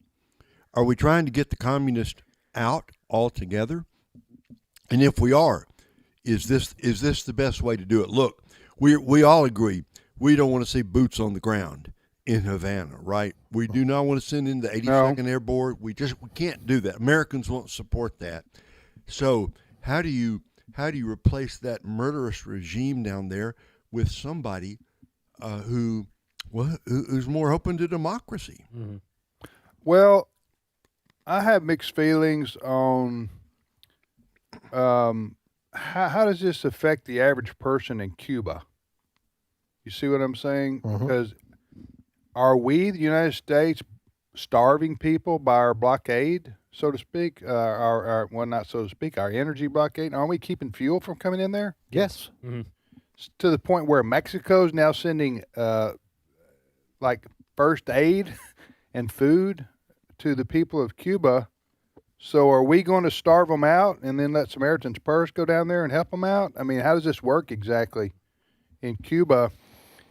Are we trying to get the communists out altogether? And if we are, is this the best way to do it? Look, we all agree we don't want to see boots on the ground in Havana, right? We do not want to send in the 82nd Airborne. We can't do that. Americans won't support that. So how do you replace that murderous regime down there with somebody who's more open to democracy? Mm-hmm. Well, I have mixed feelings on how does this affect the average person in Cuba? You see what I'm saying? Because are we, the United States, starving people by our blockade, so to speak? Our not so to speak, our energy blockade. Aren't we keeping fuel from coming in there? Yes. Mm-hmm. To the point where Mexico's now sending like first aid and food to the people of Cuba. So are we going to starve them out and then let Samaritan's Purse go down there and help them out? I mean, how does this work exactly in Cuba?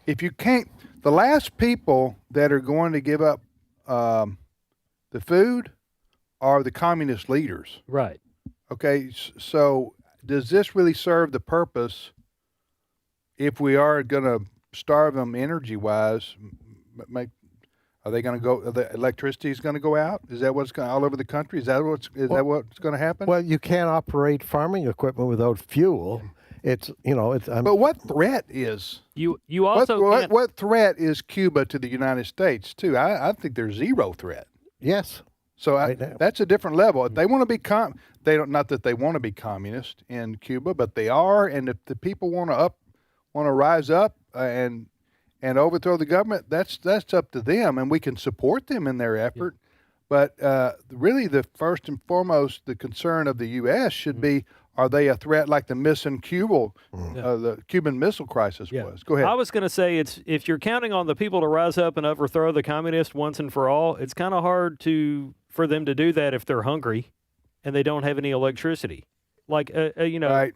If you can't, the last people that are going to give up the food are the communist leaders. Right. Okay, so does this really serve the purpose if we are going to starve them energy-wise? Are they going to go? The electricity is going to go out? Is that what's going all over the country? Is that what's going to happen? Well, you can't operate farming equipment without fuel. It's but what threat is you also what threat is Cuba to the United States too? I think there's zero threat. Yes. So that's a different level. If they want to be they don't, not that they want to be communist in Cuba, but they are. And if the people want to rise up and overthrow the government, that's up to them, and we can support them in their effort. Yeah. But really, the first and foremost, the concern of the U.S. should be: are they a threat like the missing the Cuban Missile Crisis was? Go ahead. I was going to say, if you're counting on the people to rise up and overthrow the communists once and for all, it's kind of hard for them to do that if they're hungry and they don't have any electricity. Like right.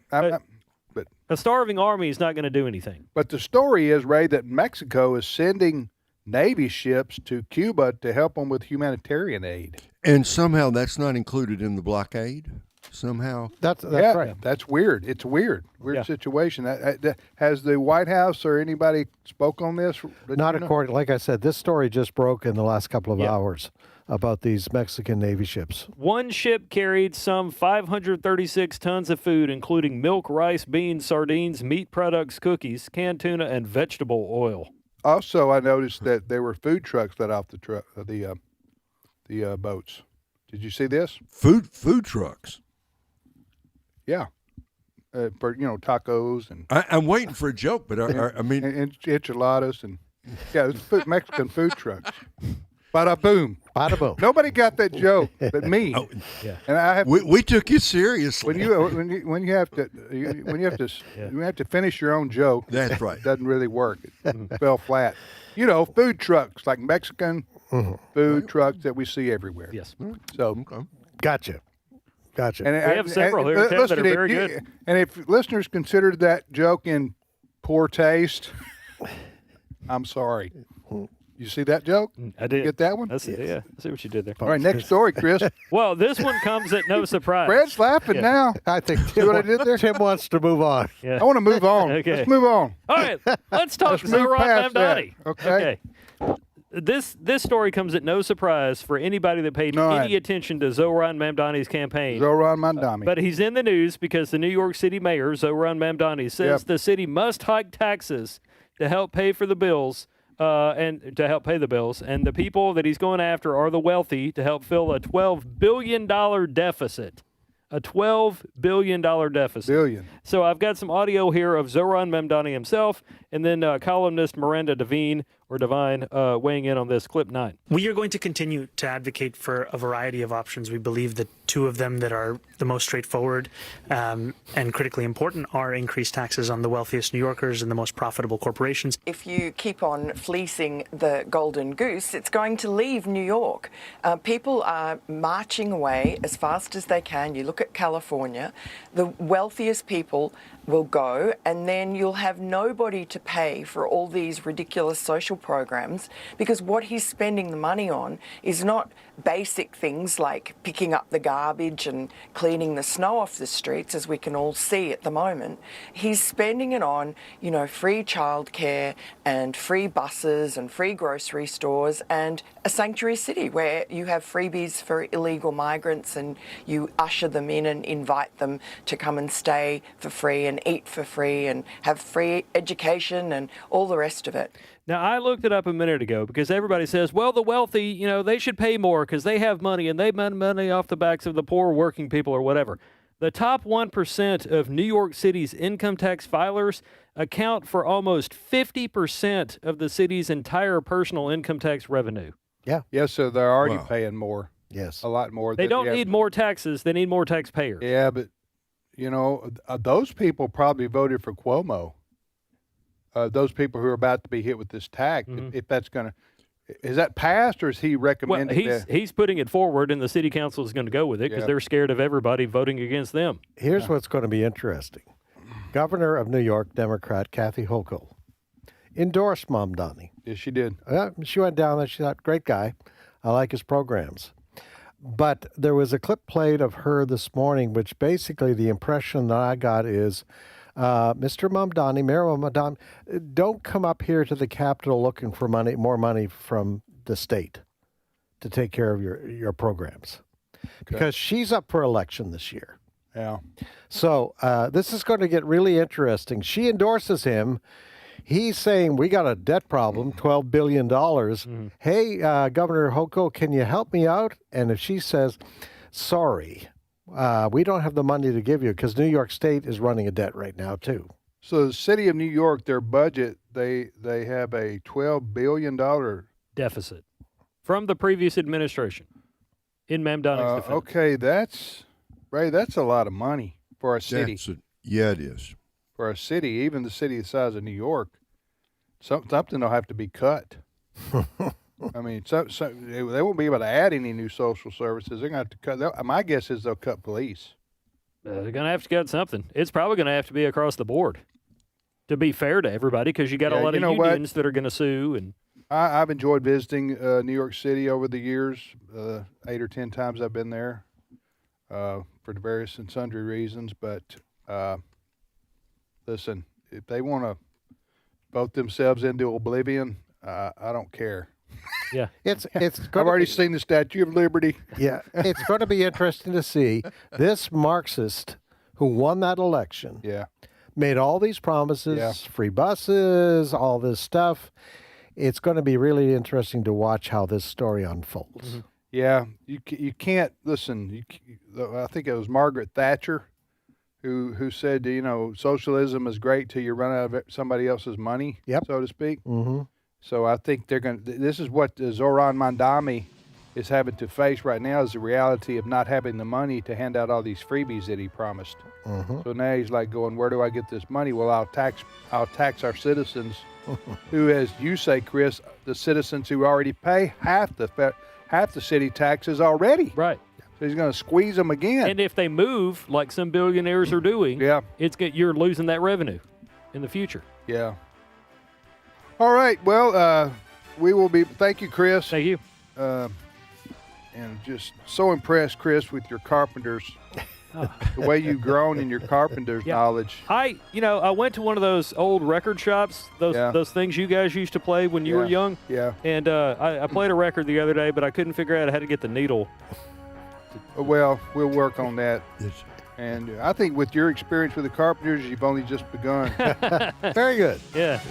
But a starving army is not going to do anything. But the story is, Ray, that Mexico is sending Navy ships to Cuba to help them with humanitarian aid. And somehow that's not included in the blockade? Somehow? That's right. That's weird. It's a weird situation. Has the White House or anybody spoke on this? Not according, like I said, this story just broke in the last couple of hours about these Mexican Navy ships. One ship carried some 536 tons of food, including milk, rice, beans, sardines, meat products, cookies, canned tuna, and vegetable oil. Also, I noticed that there were food trucks let off the boats. Did you see this? Food trucks? Yeah. For, tacos and... I'm waiting for a joke, but I mean... And enchiladas and... Yeah, it's Mexican food trucks. Bada boom. Bada boom. Nobody got that joke but me. Oh, yeah. And we took you seriously. When you have to finish your own joke. That's right. It doesn't really work. It fell flat. Food trucks like Mexican food trucks that we see everywhere. Yes. So Gotcha. And we have several here that are very good. And if listeners considered that joke in poor taste, I'm sorry. You see that joke? I did. Get that one? I see what you did there. All right, next story, Chris. Well, this one comes at no surprise. Fred's laughing now. I think See what I did there? Tim wants to move on. Yeah. I want to move on. Okay. Let's move on. All right, let's talk Zoran past that, Mamdani. okay? This story comes at no surprise for anybody that paid any attention to Zoran Mamdani's campaign. Zoran Mamdani. But he's in the news because the New York City mayor, Zoran Mamdani, says the city must hike taxes to help pay for the bills. And to help pay the bills. And the people that he's going after are the wealthy to help fill a $12 billion deficit. A $12 billion deficit. So I've got some audio here of Zoran Mamdani himself and then columnist Miranda Devine or Divine weighing in on this. Clip 9. We are going to continue to advocate for a variety of options. We believe that two of them that are the most straightforward and critically important are increased taxes on the wealthiest New Yorkers and the most profitable corporations. If you keep on fleecing the golden goose, it's going to leave New York. People are marching away as fast as they can. You look at California, the wealthiest people will go, and then you'll have nobody to pay for all these ridiculous social programs, because what he's spending the money on is not basic things like picking up the garbage and cleaning the snow off the streets, as we can all see at the moment. He's spending it on, free childcare and free buses and free grocery stores and a sanctuary city where you have freebies for illegal migrants and you usher them in and invite them to come and stay for free and eat for free and have free education and all the rest of it. Now, I looked it up a minute ago because everybody says, well, the wealthy, they should pay more because they have money and they make money off the backs of the poor working people or whatever. The top 1% of New York City's income tax filers account for almost 50% of the city's entire personal income tax revenue. Yeah. Yes, so they're already paying more. Yes. A lot more. They don't need more taxes. They need more taxpayers. Yeah, but, those people probably voted for Cuomo. Those people who are about to be hit with this tax, if that's going to, is that passed or is he recommending that? He's putting it forward and the city council is going to go with it because they're scared of everybody voting against them. Here's what's going to be interesting. Governor of New York, Democrat Kathy Hochul, endorsed Mamdani. Yes, she did. She went down there. She thought, great guy. I like his programs. But there was a clip played of her this morning, which basically the impression that I got is, Mr. Mamdani, Mayor Mamdani, don't come up here to the Capitol looking for more money from the state to take care of your programs. Because she's up for election this year. Yeah. So this is going to get really interesting. She endorses him. He's saying, we got a debt problem, $12 billion. Hey, Governor Hochul, can you help me out? And if she says, sorry, we don't have the money to give you because New York State is running a debt right now, too. So the city of New York, their budget, they have a $12 billion deficit from the previous administration in Mamdani's defense. Okay, that's a lot of money for a city. Yeah, it is. For a city, even the city the size of New York, something will have to be cut. I mean, so they won't be able to add any new social services. They're going to have to cut. My guess is they'll cut police. They're going to have to cut something. It's probably going to have to be across the board, to be fair to everybody, because you got a lot of unions that are going to sue. And I've enjoyed visiting New York City over the years. 8 or 10 times I've been there for the various and sundry reasons. But listen, if they want to vote themselves into oblivion, I don't care. Yeah, it's. I've already seen the Statue of Liberty. Yeah, it's going to be interesting to see this Marxist who won that election. Yeah, made all these promises, free buses, all this stuff. It's going to be really interesting to watch how this story unfolds. Mm-hmm. Yeah, you can't listen. I think it was Margaret Thatcher who said, socialism is great till you run out of somebody else's money, so to speak. Mm-hmm. So I think they're going to. This is what Zoran Mamdani is having to face right now, is the reality of not having the money to hand out all these freebies that he promised. Mm-hmm. So now he's like going, where do I get this money? Well, I'll tax our citizens, who, as you say, Chris, the citizens who already pay half the city taxes already. Right. So he's going to squeeze them again. And if they move, like some billionaires are doing, you're losing that revenue in the future. Yeah. All right. Well, we will be. Thank you, Chris. Thank you. And just so impressed, Chris, with your carpenter's, the way you've grown in your carpenter's knowledge. I went to one of those old record shops, those things you guys used to play when you were young. Yeah. And I played a record the other day, but I couldn't figure out how to get the needle. Well, we'll work on that. And I think with your experience with the carpenters, you've only just begun. Very good. Yeah.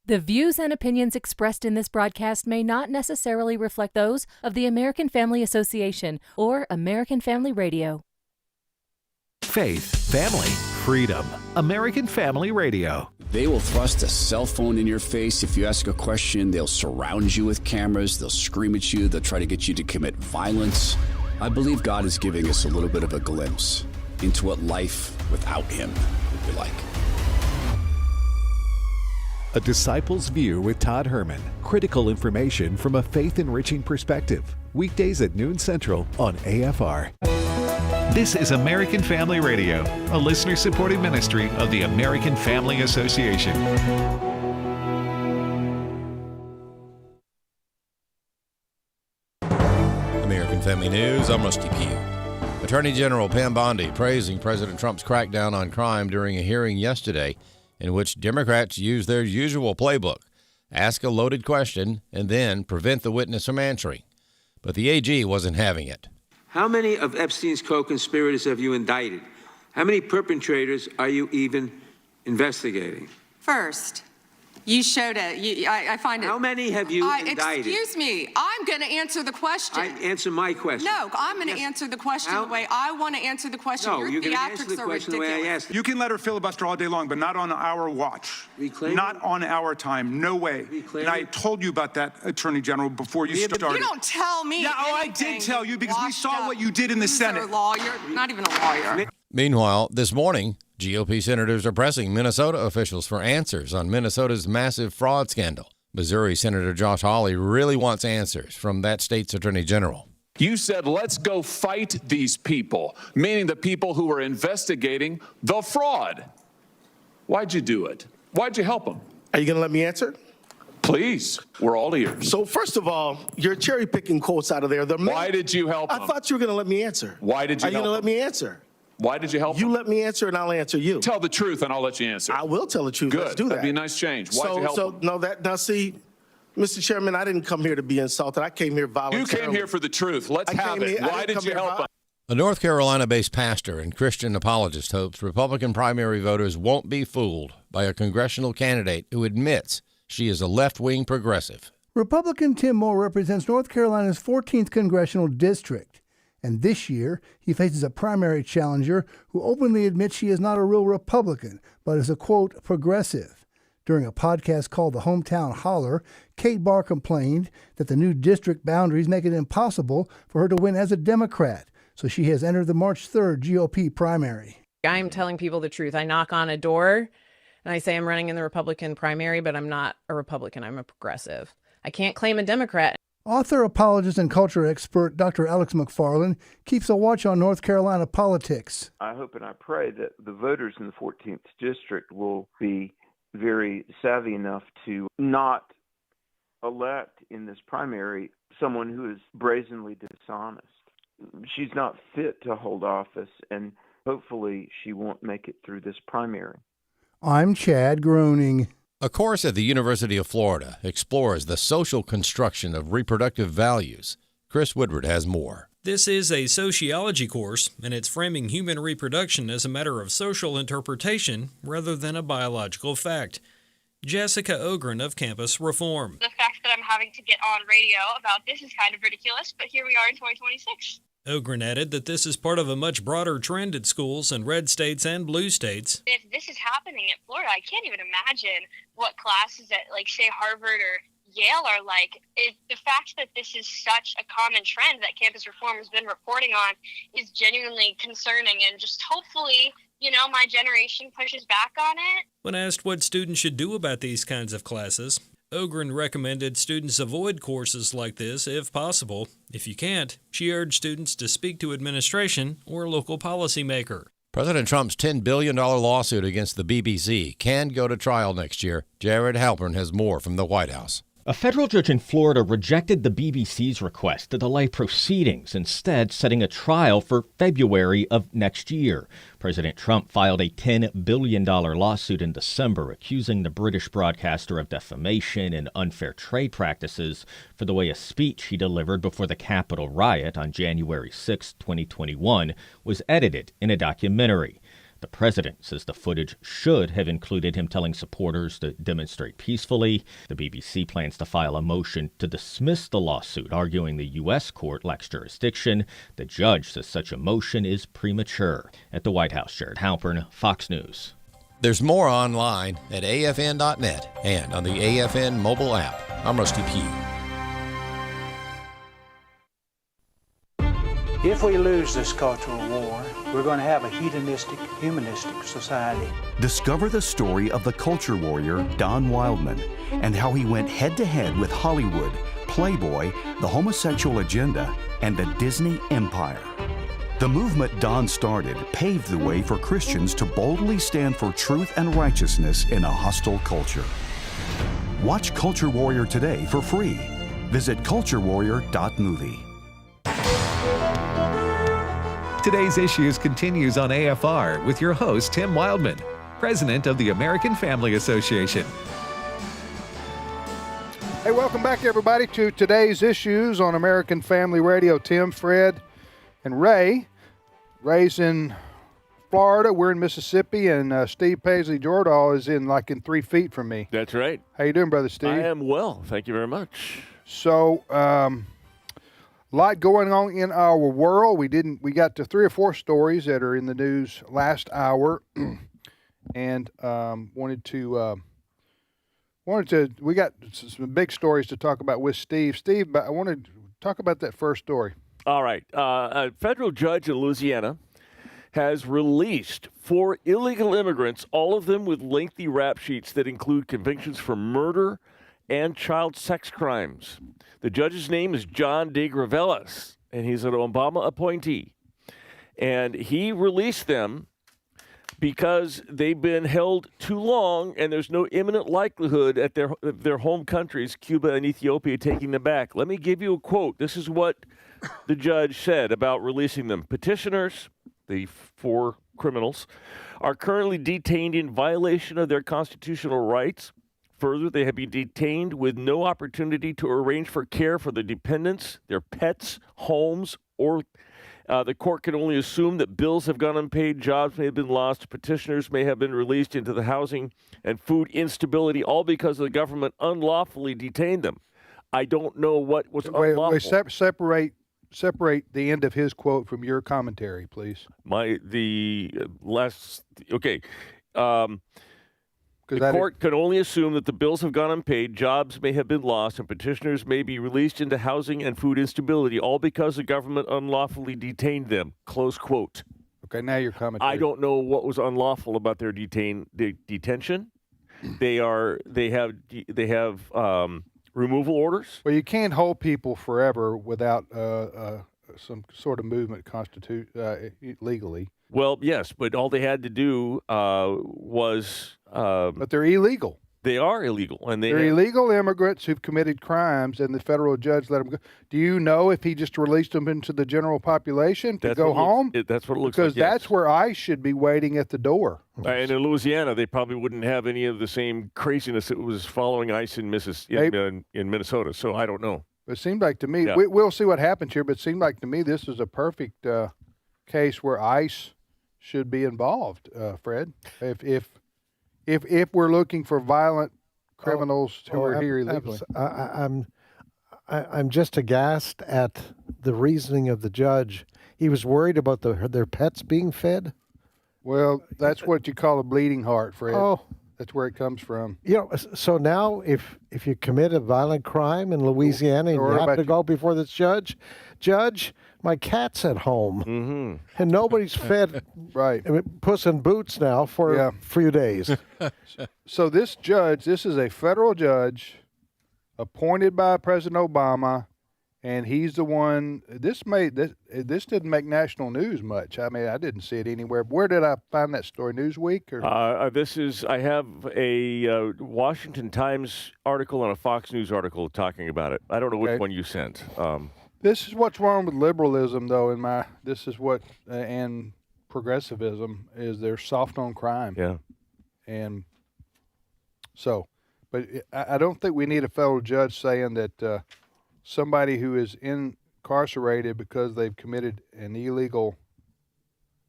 The views and opinions expressed in this broadcast may not necessarily reflect those of the American Family Association or American Family Radio. Faith, family, freedom. American Family Radio. They will thrust a cell phone in your face. If you ask a question, they'll surround you with cameras. They'll scream at you. They'll try to get you to commit violence. I believe God is giving us a little bit of a glimpse into what life without Him would be like. A Disciple's View with Todd Herman. Critical information from a faith-enriching perspective. Weekdays at noon Central on AFR. This is American Family Radio, a listener-supported ministry of the American Family Association. American Family News, I'm Rusty Pugh. Attorney General Pam Bondi praising President Trump's crackdown on crime during a hearing yesterday in which Democrats used their usual playbook, ask a loaded question, and then prevent the witness from answering. But the AG wasn't having it. How many of Epstein's co-conspirators have you indicted? How many perpetrators are you even investigating? First, you showed it. I find it. How many have you indicted? Excuse me. I'm going to answer the question. Answer my question. No, I'm going to answer the question the way I want to answer the question. No, Your you're going to answer the theatrics are question the way I ridiculous. asked. You can let her filibuster all day long, but not on our watch. Not on our time. No way. And I told you about that, Attorney General, before you started. You don't tell me. Yeah, I did tell you because we saw what you did in the Senate. You're a lawyer, not even a lawyer. Meanwhile, this morning, GOP senators are pressing Minnesota officials for answers on Minnesota's massive fraud scandal. Missouri Senator Josh Hawley really wants answers from that state's attorney general. You said, let's go fight these people, meaning the people who were investigating the fraud. Why'd you do it? Why'd you help them? Are you going to let me answer? Please, we're all ears. So first of all, you're cherry picking quotes out of there. Why did you help them? I thought you were going to let me answer. Why did you help them? Are you going to let me answer? Why did you help You them? let me answer and I'll answer you. Tell the truth and I'll let you answer. I will tell the truth. Good. Let's do that. That'd be a nice change. Why'd you help them? Now see, Mr. Chairman, I didn't come here to be insulted. I came here voluntarily. You came here for the truth. Let's have it. Why did you help them? A North Carolina-based pastor and Christian apologist hopes Republican primary voters won't be fooled by a congressional candidate who admits she is a left-wing progressive. Republican Tim Moore represents North Carolina's 14th congressional district. And this year, he faces a primary challenger who openly admits she is not a real Republican, but is a, quote, progressive. During a podcast called The Hometown Holler, Kate Barr complained that the new district boundaries make it impossible for her to win as a Democrat. So she has entered the March 3rd GOP primary. I'm telling people the truth. I knock on a door and I say I'm running in the Republican primary, but I'm not a Republican. I'm a progressive. I can't claim a Democrat. Author, apologist, and culture expert Dr. Alex McFarland keeps a watch on North Carolina politics. I hope and I pray that the voters in the 14th district will be very savvy enough to not elect in this primary someone who is brazenly dishonest. She's not fit to hold office, and hopefully she won't make it through this primary. I'm Chad Groening. A course at the University of Florida explores the social construction of reproductive values. Chris Woodward has more. This is a sociology course, and it's framing human reproduction as a matter of social interpretation rather than a biological fact. Jessica Ogren of Campus Reform. The fact that I'm having to get on radio about this is kind of ridiculous, but here we are in 2026. Ogren added that this is part of a much broader trend at schools in red states and blue states. If this is happening at Florida, I can't even imagine what classes at, like, say, Harvard or Yale are like. The fact that this is such a common trend that Campus Reform has been reporting on is genuinely concerning, and just hopefully, my generation pushes back on it. When asked what students should do about these kinds of classes, Ogren recommended students avoid courses like this if possible. If you can't, she urged students to speak to administration or a local policymaker. President Trump's $10 billion lawsuit against the BBC can go to trial next year. Jared Halpern has more from the White House. A federal judge in Florida rejected the BBC's request to delay proceedings, instead setting a trial for February of next year. President Trump filed a $10 billion lawsuit in December accusing the British broadcaster of defamation and unfair trade practices for the way a speech he delivered before the Capitol riot on January 6, 2021, was edited in a documentary. The president says the footage should have included him telling supporters to demonstrate peacefully. The BBC plans to file a motion to dismiss the lawsuit, arguing the U.S. court lacks jurisdiction. The judge says such a motion is premature. At the White House, Jared Halpern, Fox News. There's more online at afn.net and on the AFN mobile app. I'm Rusty Pugh. If we lose this cultural war, we're going to have a hedonistic, humanistic society. Discover the story of the culture warrior Don Wildmon and how he went head-to-head with Hollywood, Playboy, the homosexual agenda, and the Disney empire. The movement Don started paved the way for Christians to boldly stand for truth and righteousness in a hostile culture. Watch Culture Warrior today for free. Visit culturewarrior.movie. Today's Issues continues on AFR with your host, Tim Wildmon, president of the American Family Association. Hey, welcome back, everybody, to Today's Issues on American Family Radio. Tim, Fred, and Ray. Ray's in Florida. We're in Mississippi, and Steve Paisley-Jordahl is in 3 feet from me. That's right. How you doing, Brother Steve? I am well. Thank you very much. So, a lot going on in our world. We got to 3 or 4 stories that are in the news last hour, and we got some big stories to talk about with Steve. Steve, but I wanted to talk about that first story. All right. A federal judge in Louisiana has released 4 illegal immigrants, all of them with lengthy rap sheets that include convictions for murder and child sex crimes. The judge's name is John de Gravelis, and he's an Obama appointee. And he released them because they've been held too long, and there's no imminent likelihood at their home countries, Cuba and Ethiopia, taking them back. Let me give you a quote. This is what the judge said about releasing them. Petitioners, the 4 criminals, are currently detained in violation of their constitutional rights. Further, they have been detained with no opportunity to arrange for care for their dependents, their pets, homes, or the court can only assume that bills have gone unpaid, jobs may have been lost, petitioners may have been released into the housing and food instability, all because the government unlawfully detained them. I don't know what was unlawful. Separate the end of his quote from your commentary, please. The court can only assume that the bills have gone unpaid, jobs may have been lost, and petitioners may be released into housing and food instability, all because the government unlawfully detained them. Close quote. Okay, now your commentary. I don't know what was unlawful about their detention. They have removal orders. Well, you can't hold people forever without some sort of movement legally. Well, yes, but all they had to do was. But they're illegal. They are illegal, and they're illegal immigrants who've committed crimes, and the federal judge let them go. Do you know if he just released them into the general population to go home? That's what it looks like. Because that's where ICE should be waiting at the door. And in Louisiana, they probably wouldn't have any of the same craziness that was following ICE in Minnesota. So I don't know. It seemed like to me, we'll see what happens here, but it seemed like to me this is a perfect case where ICE should be involved, Fred. If we're looking for violent criminals who are here illegally. I'm just aghast at the reasoning of the judge. He was worried about their pets being fed. Well, that's what you call a bleeding heart, Fred. Oh. That's where it comes from. So now if you commit a violent crime in Louisiana and you have to go before this judge, my cat's at home, and nobody's fed Puss in Boots now for a few days. So this is a federal judge appointed by President Obama, and he's the one. This didn't make national news much. I mean, I didn't see it anywhere. Where did I find that story? Newsweek or? I have a Washington Times article and a Fox News article talking about it. I don't know which one you sent. This is what's wrong with liberalism, though. And progressivism is they're soft on crime. Yeah. And so, but I don't think we need a federal judge saying that somebody who is incarcerated because they've committed an illegal,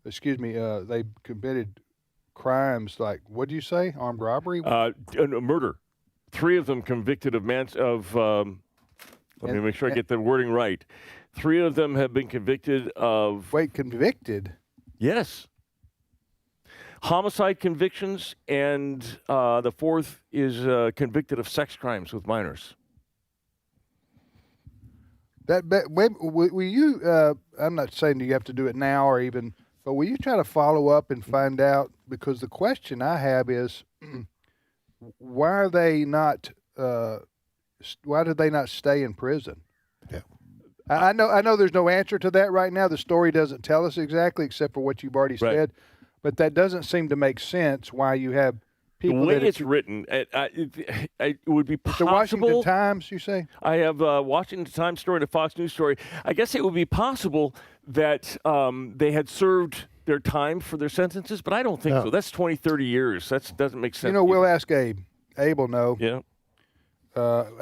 they've committed crimes like, what do you say, armed robbery? Murder. 3 of them convicted of let me make sure I get the wording right. 3 of them have been convicted of... Wait, convicted? Yes. Homicide convictions, and the 4th is convicted of sex crimes with minors. Will you, I'm not saying you have to do it now or even, but will you try to follow up and find out? Because the question I have is, why are they not, why did they not stay in prison? Yeah. I know there's no answer to that right now. The story doesn't tell us exactly, except for what you've already said. But that doesn't seem to make sense why you have people. The way it's written, it would be possible. The Washington Times, you say? I have a Washington Times story and a Fox News story. I guess it would be possible that they had served their time for their sentences, but I don't think so. That's 20, 30 years. That doesn't make sense. You know, we'll ask Abe. Abe will know. Yeah.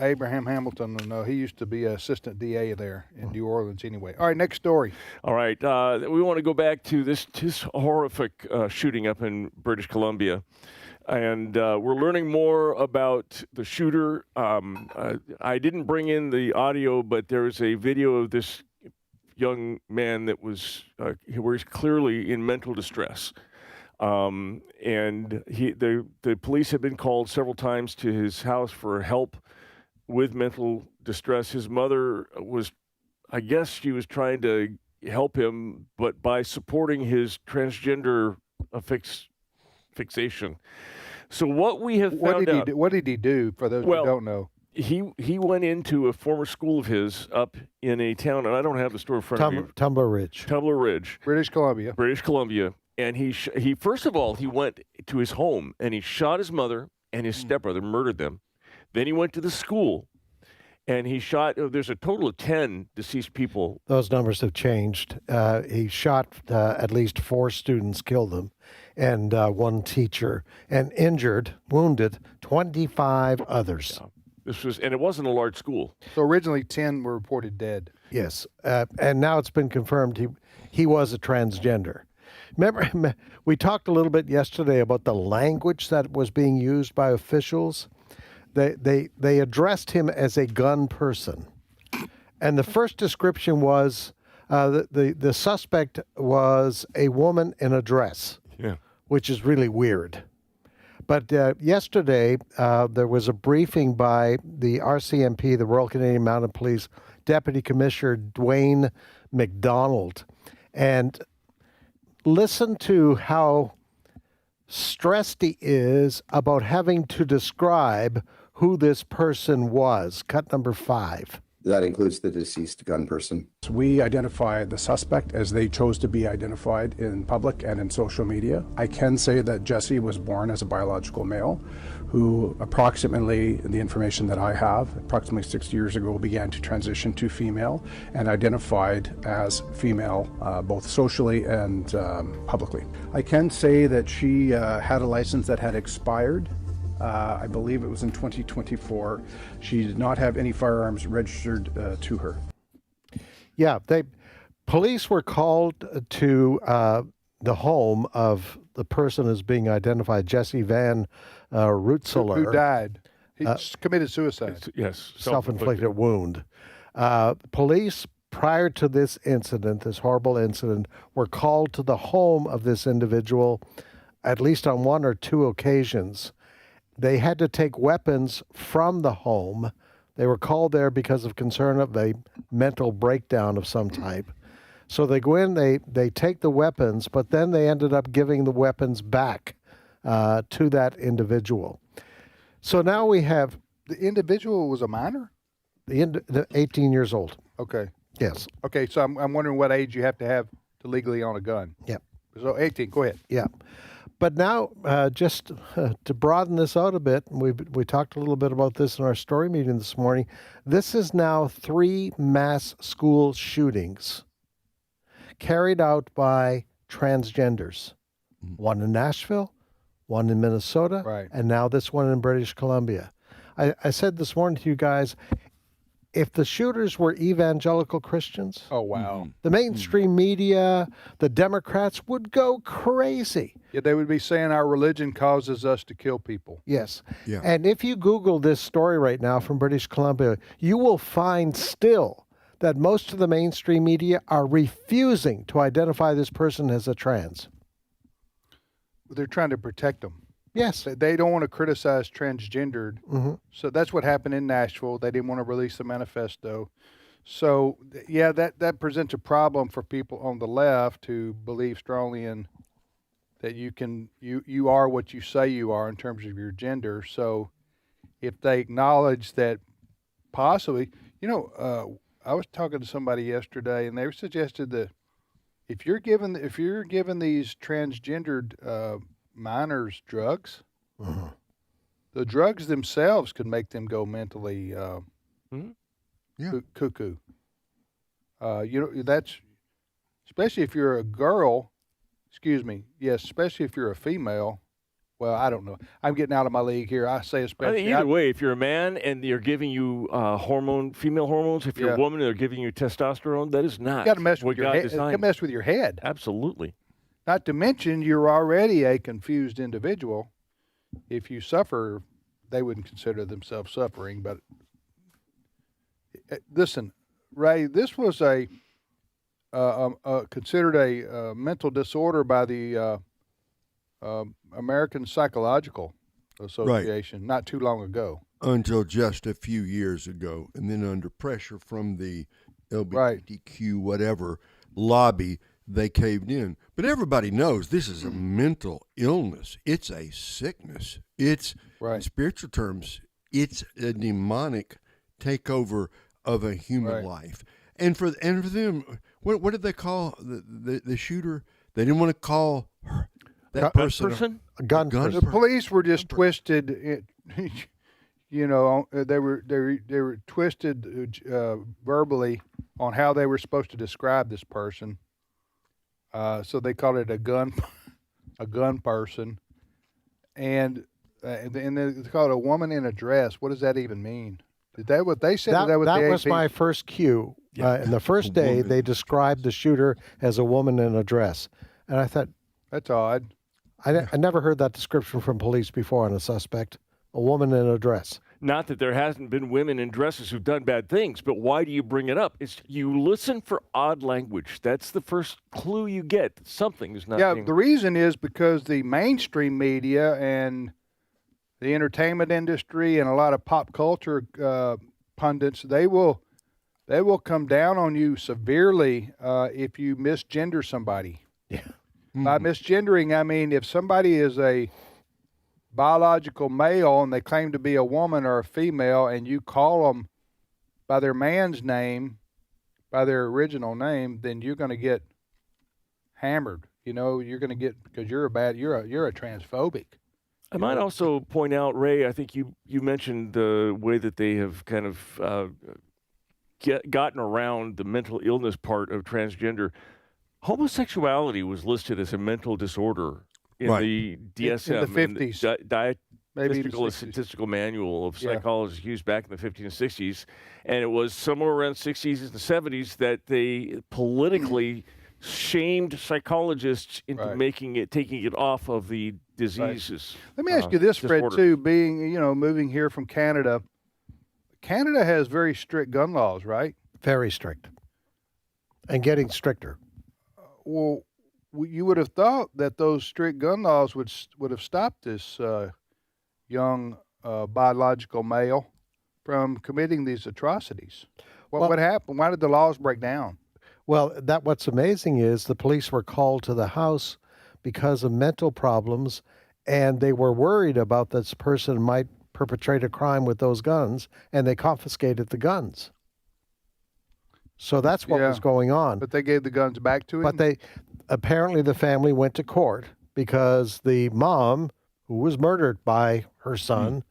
Abraham Hamilton will know. He used to be assistant DA there in New Orleans anyway. All right, next story. All right. We want to go back to this horrific shooting up in British Columbia. And we're learning more about the shooter. I didn't bring in the audio, but there's a video of this young man that was where he's clearly in mental distress. And the police have been called several times to his house for help with mental distress. His mother was, I guess she was trying to help him, but by supporting his transgender fixation. So what we have found out... What did he do, for those who don't know? He went into a former school of his up in a town, and I don't have the story in front of me. Tumbler Ridge. Tumbler Ridge. British Columbia. And he first of all, he went to his home, and he shot his mother and his stepbrother, murdered them. Then he went to the school, and he shot, there's a total of 10 deceased people. Those numbers have changed. He shot at least 4 students, killed them, and 1 teacher, and wounded 25 others. Yeah. And it wasn't a large school. So originally 10 were reported dead. Yes, and now it's been confirmed he was a transgender. Remember, we talked a little bit yesterday about the language that was being used by officials. They addressed him as a gun person, and the first description was the suspect was a woman in a dress, which is really weird. But yesterday there was a briefing by the RCMP, the Royal Canadian Mounted Police Deputy Commissioner Dwayne McDonald, and listen to how stressed he is about having to describe who this person was. Cut number 5. That includes the deceased gun person. We identified the suspect as they chose to be identified in public and in social media. I can say that Jesse was born as a biological male who approximately, the information that I have, approximately 6 years ago began to transition to female and identified as female both socially and publicly. I can say that she had a license that had expired. I believe it was in 2024. She did not have any firearms registered to her. Yeah, police were called to the home of the person who's being identified, Jesse Van Roetseler. Who died. He committed suicide. Yes. Self-inflicted wound. Police, prior to this incident, this horrible incident, were called to the home of this individual at least on 1 or 2 occasions. They had to take weapons from the home. They were called there because of concern of a mental breakdown of some type. So they go in, they take the weapons, but then they ended up giving the weapons back to that individual. So now we have... The individual was a minor? The 18 years old. Okay. Yes. Okay, so I'm wondering what age you have to legally own a gun. Yep. So 18, go ahead. Yeah. But now, just to broaden this out a bit, we talked a little bit about this in our story meeting this morning. This is now 3 mass school shootings carried out by transgenders. One in Nashville, one in Minnesota, and now this one in British Columbia. I said this morning to you guys, if the shooters were evangelical Christians, oh wow, the mainstream media, the Democrats would go crazy. Yeah, they would be saying our religion causes us to kill people. Yes. Yeah. And if you Google this story right now from British Columbia, you will find still that most of the mainstream media are refusing to identify this person as a trans. They're trying to protect them. Yes. They don't want to criticize transgendered. Mm-hmm. So that's what happened in Nashville. They didn't want to release the manifesto. So, yeah, that presents a problem for people on the left who believe strongly in that you are what you say you are in terms of your gender. So if they acknowledge that possibly, I was talking to somebody yesterday and they suggested that if you're given these transgendered minors drugs, the drugs themselves could make them go mentally cuckoo. That's especially if you're a girl. Excuse me. Yes, especially if you're a female. Well, I don't know. I'm getting out of my league here. I say especially. I think either way, if you're a man and they're giving you female hormones, if you're a woman and they're giving you testosterone, that is not you got to mess with what your God head. designed. It can mess with your head. Absolutely. Not to mention, you're already a confused individual. If you suffer, they wouldn't consider themselves suffering. But listen, Ray, this was considered a mental disorder by the American Psychological Association not too long ago. Until just a few years ago, and then under pressure from the LGBTQ whatever lobby, they caved in. But everybody knows this is a mental illness. It's a sickness. It's, in spiritual terms, it's a demonic takeover of a human life. And for them, what did they call the shooter? They didn't want to call that person a gun person. The police were just twisted. They were twisted verbally on how they were supposed to describe this person. So they called it a gun person, and they called it a woman in a dress. What does that even mean? Is that what they said? That was my first cue. And the first day, they described the shooter as a woman in a dress. And I thought, that's odd. I never heard that description from police before on a suspect, a woman in a dress. Not that there hasn't been women in dresses who've done bad things, but why do you bring it up? It's you listen for odd language. That's the first clue you get that something is not being... the reason is because the mainstream media and the entertainment industry and a lot of pop culture pundits, they will come down on you severely if you misgender somebody. Yeah. By misgendering, I mean if somebody is a biological male and they claim to be a woman or a female and you call them by their man's name, by their original name, then you're going to get hammered. You're going to get, because you're a transphobic. I might also point out, Ray, I think you mentioned the way that they have kind of gotten around the mental illness part of transgender. Homosexuality was listed as a mental disorder in the DSM, in the 50s. Dialectical and Statistical Manual of Psychologists used back in the 50s and 60s. And it was somewhere around the 60s and the 70s that they politically shamed psychologists into taking it off of the diseases. Let me ask you this, Fred, too, being, moving here from Canada. Canada has very strict gun laws, right? Very strict. And getting stricter. Well, you would have thought that those strict gun laws would have stopped this young biological male from committing these atrocities. What happened? Why did the laws break down? Well, what's amazing is the police were called to the house because of mental problems, and they were worried about this person might perpetrate a crime with those guns, and they confiscated the guns. So that's what was going on. But they gave the guns back to him? But apparently the family went to court because the mom, who was murdered by her son,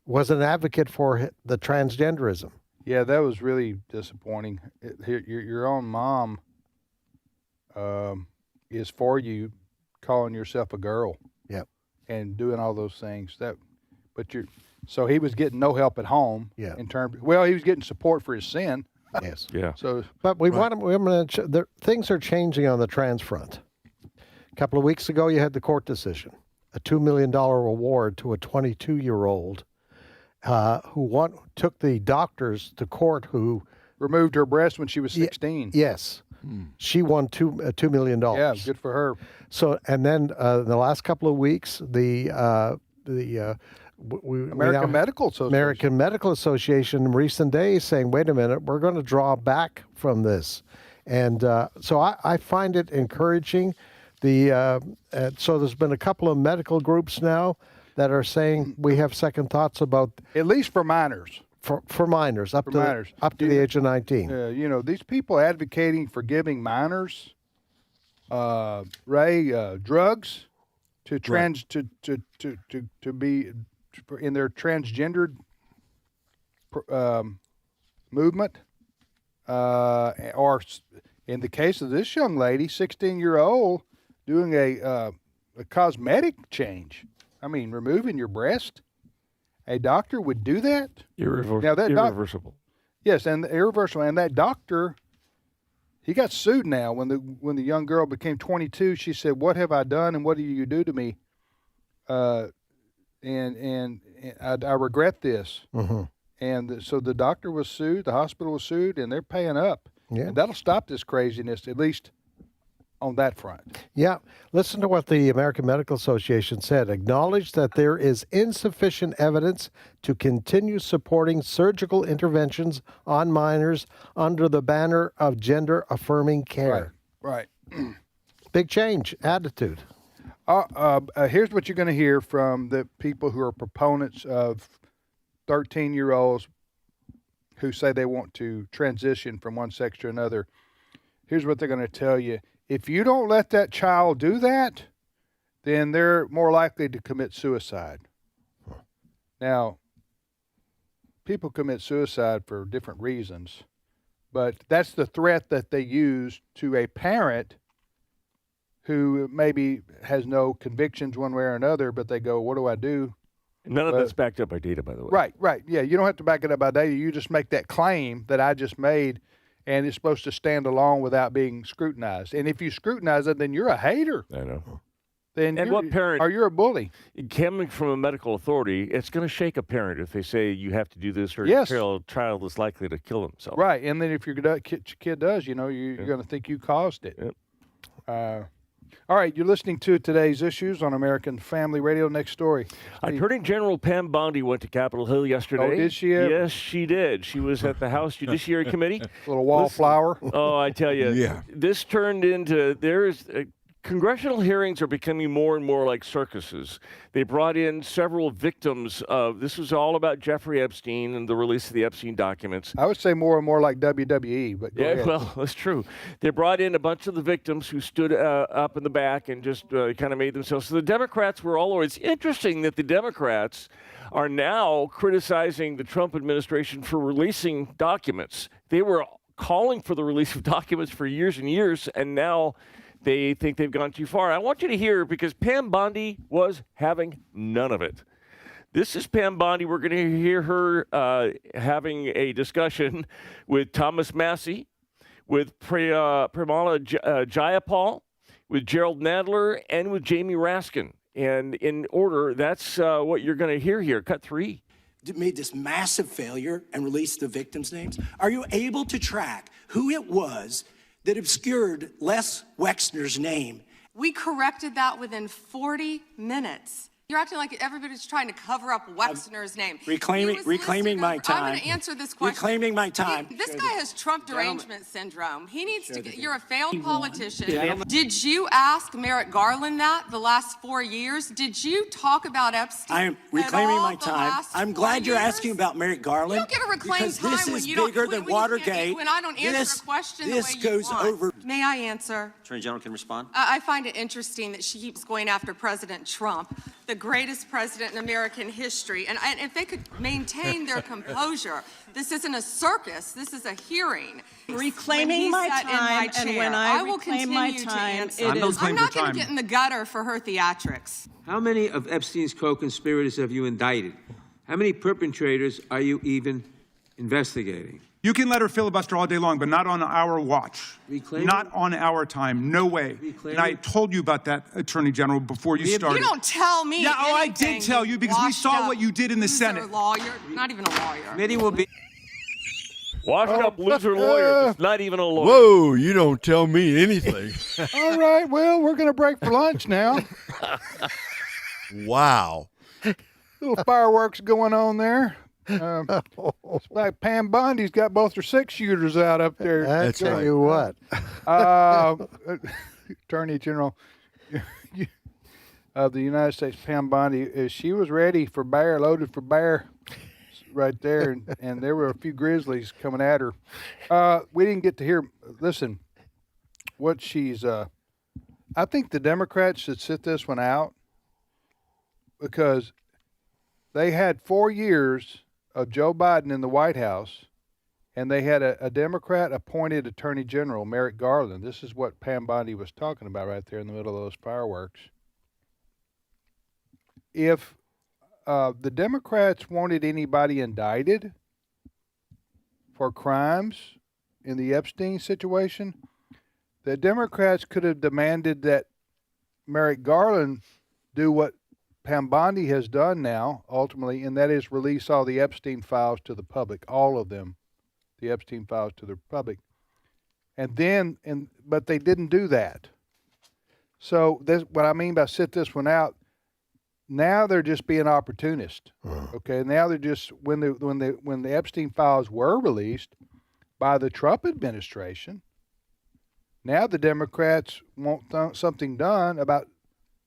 was an advocate for the transgenderism. Yeah, that was really disappointing. Your own mom is for you calling yourself a girl. Yep. And doing all those things. So he was getting no help at home. Yeah. He was getting support for his sin. Yes. Yeah. So, but things are changing on the trans front. A couple of weeks ago, you had the court decision, a $2 million award to a 22-year-old who took the doctors to court who removed her breast when she was 16. Yes. She won $2 million. Yeah, good for her. So, and then in the last couple of weeks, the American Medical Association in recent days saying, wait a minute, we're going to draw back from this. And so I find it encouraging. So there's been a couple of medical groups now that are saying we have second thoughts about... At least for minors. For minors, up to the age of 19. These people advocating for giving minors, drugs to to be in their transgendered movement, or in the case of this young lady, 16-year-old, doing a cosmetic change. I mean, removing your breast. A doctor would do that? Irreversible. Yes, and irreversible. And that doctor, he got sued now. When the young girl became 22, she said, "What have I done, and what do you do to me? And I regret this." Mm-hmm. And so the doctor was sued, the hospital was sued, and they're paying up. Yeah. And that'll stop this craziness, at least on that front. Yeah. Listen to what the American Medical Association said. Acknowledge that there is insufficient evidence to continue supporting surgical interventions on minors under the banner of gender-affirming care. Right. Big change, attitude. Here's what you're going to hear from the people who are proponents of 13-year-olds who say they want to transition from one sex to another. Here's what they're going to tell you. If you don't let that child do that, then they're more likely to commit suicide. Now, people commit suicide for different reasons, but that's the threat that they use to a parent who maybe has no convictions one way or another, but they go, what do I do? None of that's backed up by data, by the way. Right. Yeah, you don't have to back it up by data. You just make that claim that I just made, and it's supposed to stand alone without being scrutinized. And if you scrutinize it, then you're a hater. I know. Then and what parent? Or you're a bully. Coming from a medical authority, it's going to shake a parent if they say you have to do this, or yes. your child is likely to kill himself. Right, and then if your kid does, you're going to think you caused it. Yep. All right, you're listening to Today's Issues on American Family Radio. Next story. Attorney General Pam Bondi went to Capitol Hill yesterday. Oh, did she? Yes, she did. She was at the House Judiciary Committee. Little wallflower. Oh, I tell you. Yeah. This turned into, congressional hearings are becoming more and more like circuses. They brought in several victims of, this was all about Jeffrey Epstein and the release of the Epstein documents. I would say more and more like WWE, but go ahead. Well, that's true. They brought in a bunch of the victims who stood up in the back and just kind of made themselves. So the Democrats were all over. It's interesting that the Democrats are now criticizing the Trump administration for releasing documents. They were calling for the release of documents for years and years, and now they think they've gone too far. I want you to hear, because Pam Bondi was having none of it. This is Pam Bondi. We're going to hear her having a discussion with Thomas Massey, with Pramila Jayapal, with Gerald Nadler, and with Jamie Raskin. And in order, that's what you're going to hear here. Cut 3. Made this massive failure and released the victims' names. Are you able to track who it was that obscured Les Wexner's name? We corrected that within 40 minutes. You're acting like everybody's trying to cover up Wexner's name. Reclaiming my time. I'm going to answer this question. Reclaiming my time. This guy has Trump derangement syndrome. He needs to get, you're a failed politician. Did you ask Merrick Garland that the last 4 years? Did you talk about Epstein? I am reclaiming my time. I'm glad you're asking about Merrick Garland. You don't get to reclaim because time this when is you don't, bigger than Watergate. When I don't answer a question the way you goes want. over. May I answer? Attorney General can respond. I find it interesting that she keeps going after President Trump, the greatest president in American history. And if they could maintain their composure, this isn't a circus, this is a hearing. Reclaiming my time, and when I will reclaim my time, I'm not going to get in the gutter for her theatrics. How many of Epstein's co-conspirators have you indicted? How many perpetrators are you even investigating? You can let her filibuster all day long, but not on our watch. Not on our time. No way. And I told you about that, Attorney General, before you started. You don't tell me. Yeah, oh, I did tell you because we saw what you did in the Senate. Lawyer, not even a lawyer. Committee will be. Washed up loser lawyer. That's not even a lawyer. Whoa, you don't tell me anything. All right, well, we're going to break for lunch now. Wow. Little fireworks going on there. It's like Pam Bondi's got both her 6-shooters out up there. I tell you what. Attorney General of the United States, Pam Bondi, she was ready for bear, loaded for bear right there, and there were a few grizzlies coming at her. We didn't get to hear, listen, what she's, I think the Democrats should sit this one out because they had 4 years of Joe Biden in the White House, and they had a Democrat-appointed Attorney General, Merrick Garland. This is what Pam Bondi was talking about right there in the middle of those fireworks. If the Democrats wanted anybody indicted for crimes in the Epstein situation, the Democrats could have demanded that Merrick Garland do what Pam Bondi has done now, ultimately, and that is release all the Epstein files to the public, all of them, the Epstein files to the public. But they didn't do that. So that's what I mean by sit this one out. Now they're just being opportunist. Okay, now they're just when the Epstein files were released by the Trump administration. Now the Democrats want something done about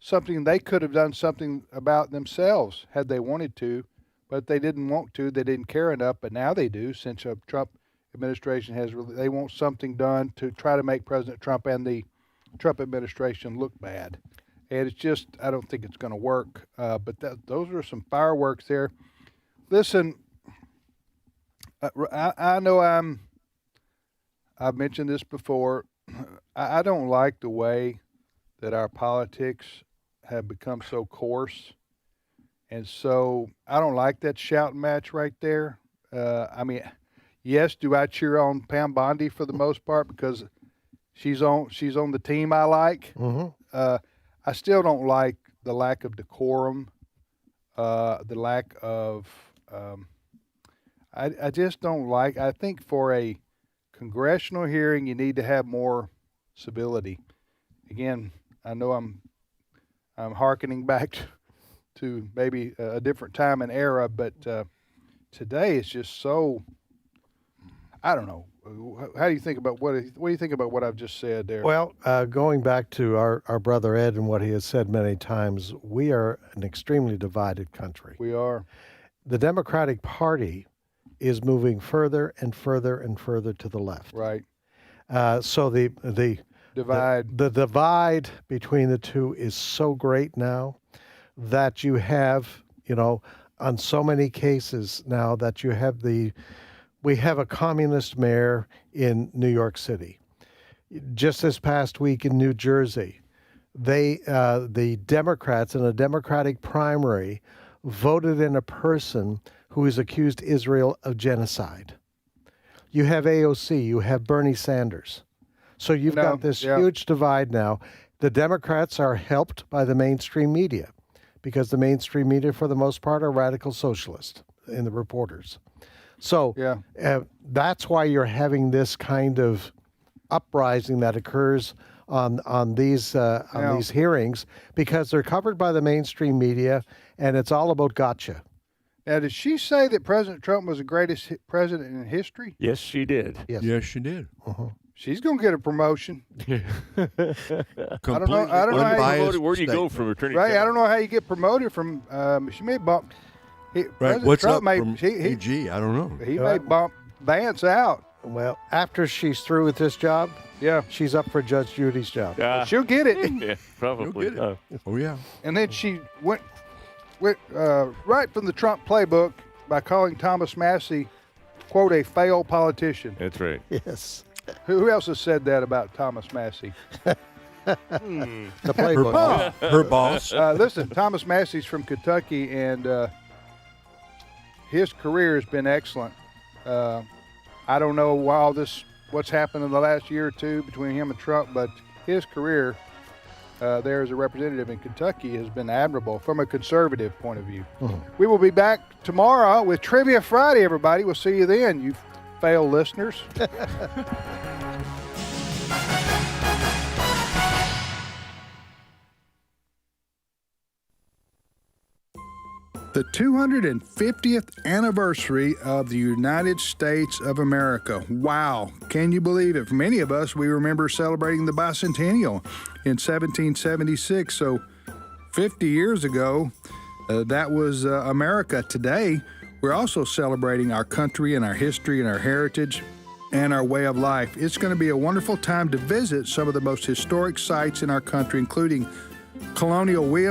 something they could have done something about themselves had they wanted to, but they didn't want to. They didn't care enough, but now they do since the Trump administration they want something done to try to make President Trump and the Trump administration look bad. And it's just, I don't think it's going to work. But those are some fireworks there. Listen, I know I've mentioned this before. I don't like the way that our politics have become so coarse. And so I don't like that shouting match right there. I mean, yes, do I cheer on Pam Bondi for the most part because she's on the team I like? Mm-hmm. I still don't like the lack of decorum, the lack of I just don't like. I think for a congressional hearing, you need to have more civility. Again, I know I'm hearkening back to maybe a different time and era, but today it's just so. I don't know. How do you think about what do you think about what I've just said there? Well, going back to our brother Ed and what he has said many times, we are an extremely divided country. We are. The Democratic Party is moving further and further and further to the left. Right. So the divide. The divide between the two is so great now that you have, on so many cases now that you have we have a communist mayor in New York City. Just this past week in New Jersey, the Democrats in a Democratic primary voted in a person who has accused Israel of genocide. You have AOC, you have Bernie Sanders. So you've got this huge divide now. The Democrats are helped by the mainstream media because the mainstream media, for the most part, are radical socialist in the reporters. So that's why you're having this kind of uprising that occurs on these hearings, because they're covered by the mainstream media, and it's all about gotcha. Now, did she say that President Trump was the greatest president in history? Yes, she did. Yes, she did. Uh-huh. She's going to get a promotion. I don't know. Where do you go from Attorney General? Right. I don't know how you get promoted from. She may bump. Right. What's Trump up from AG? I don't know. He may bump Vance out. Well, after she's through with this job, she's up for Judge Judy's job. She'll get it. Yeah, probably. She'll get it. Oh yeah. And then she went right from the Trump playbook by calling Thomas Massie, quote, a failed politician. That's right. Yes. Who else has said that about Thomas Massie? The playbook. Her boss. Listen, Thomas Massey's from Kentucky, and his career has been excellent. I don't know what's happened in the last year or two between him and Trump, but his career there as a representative in Kentucky has been admirable from a conservative point of view. We will be back tomorrow with Trivia Friday, everybody. We'll see you then, you failed listeners. The 250th anniversary of the United States of America. Wow, can you believe it? For many of us, we remember celebrating the bicentennial in 1776. So 50 years ago, that was America. Today, we're also celebrating our country and our history and our heritage and our way of life. It's going to be a wonderful time to visit some of the most historic sites in our country, including Colonial Williams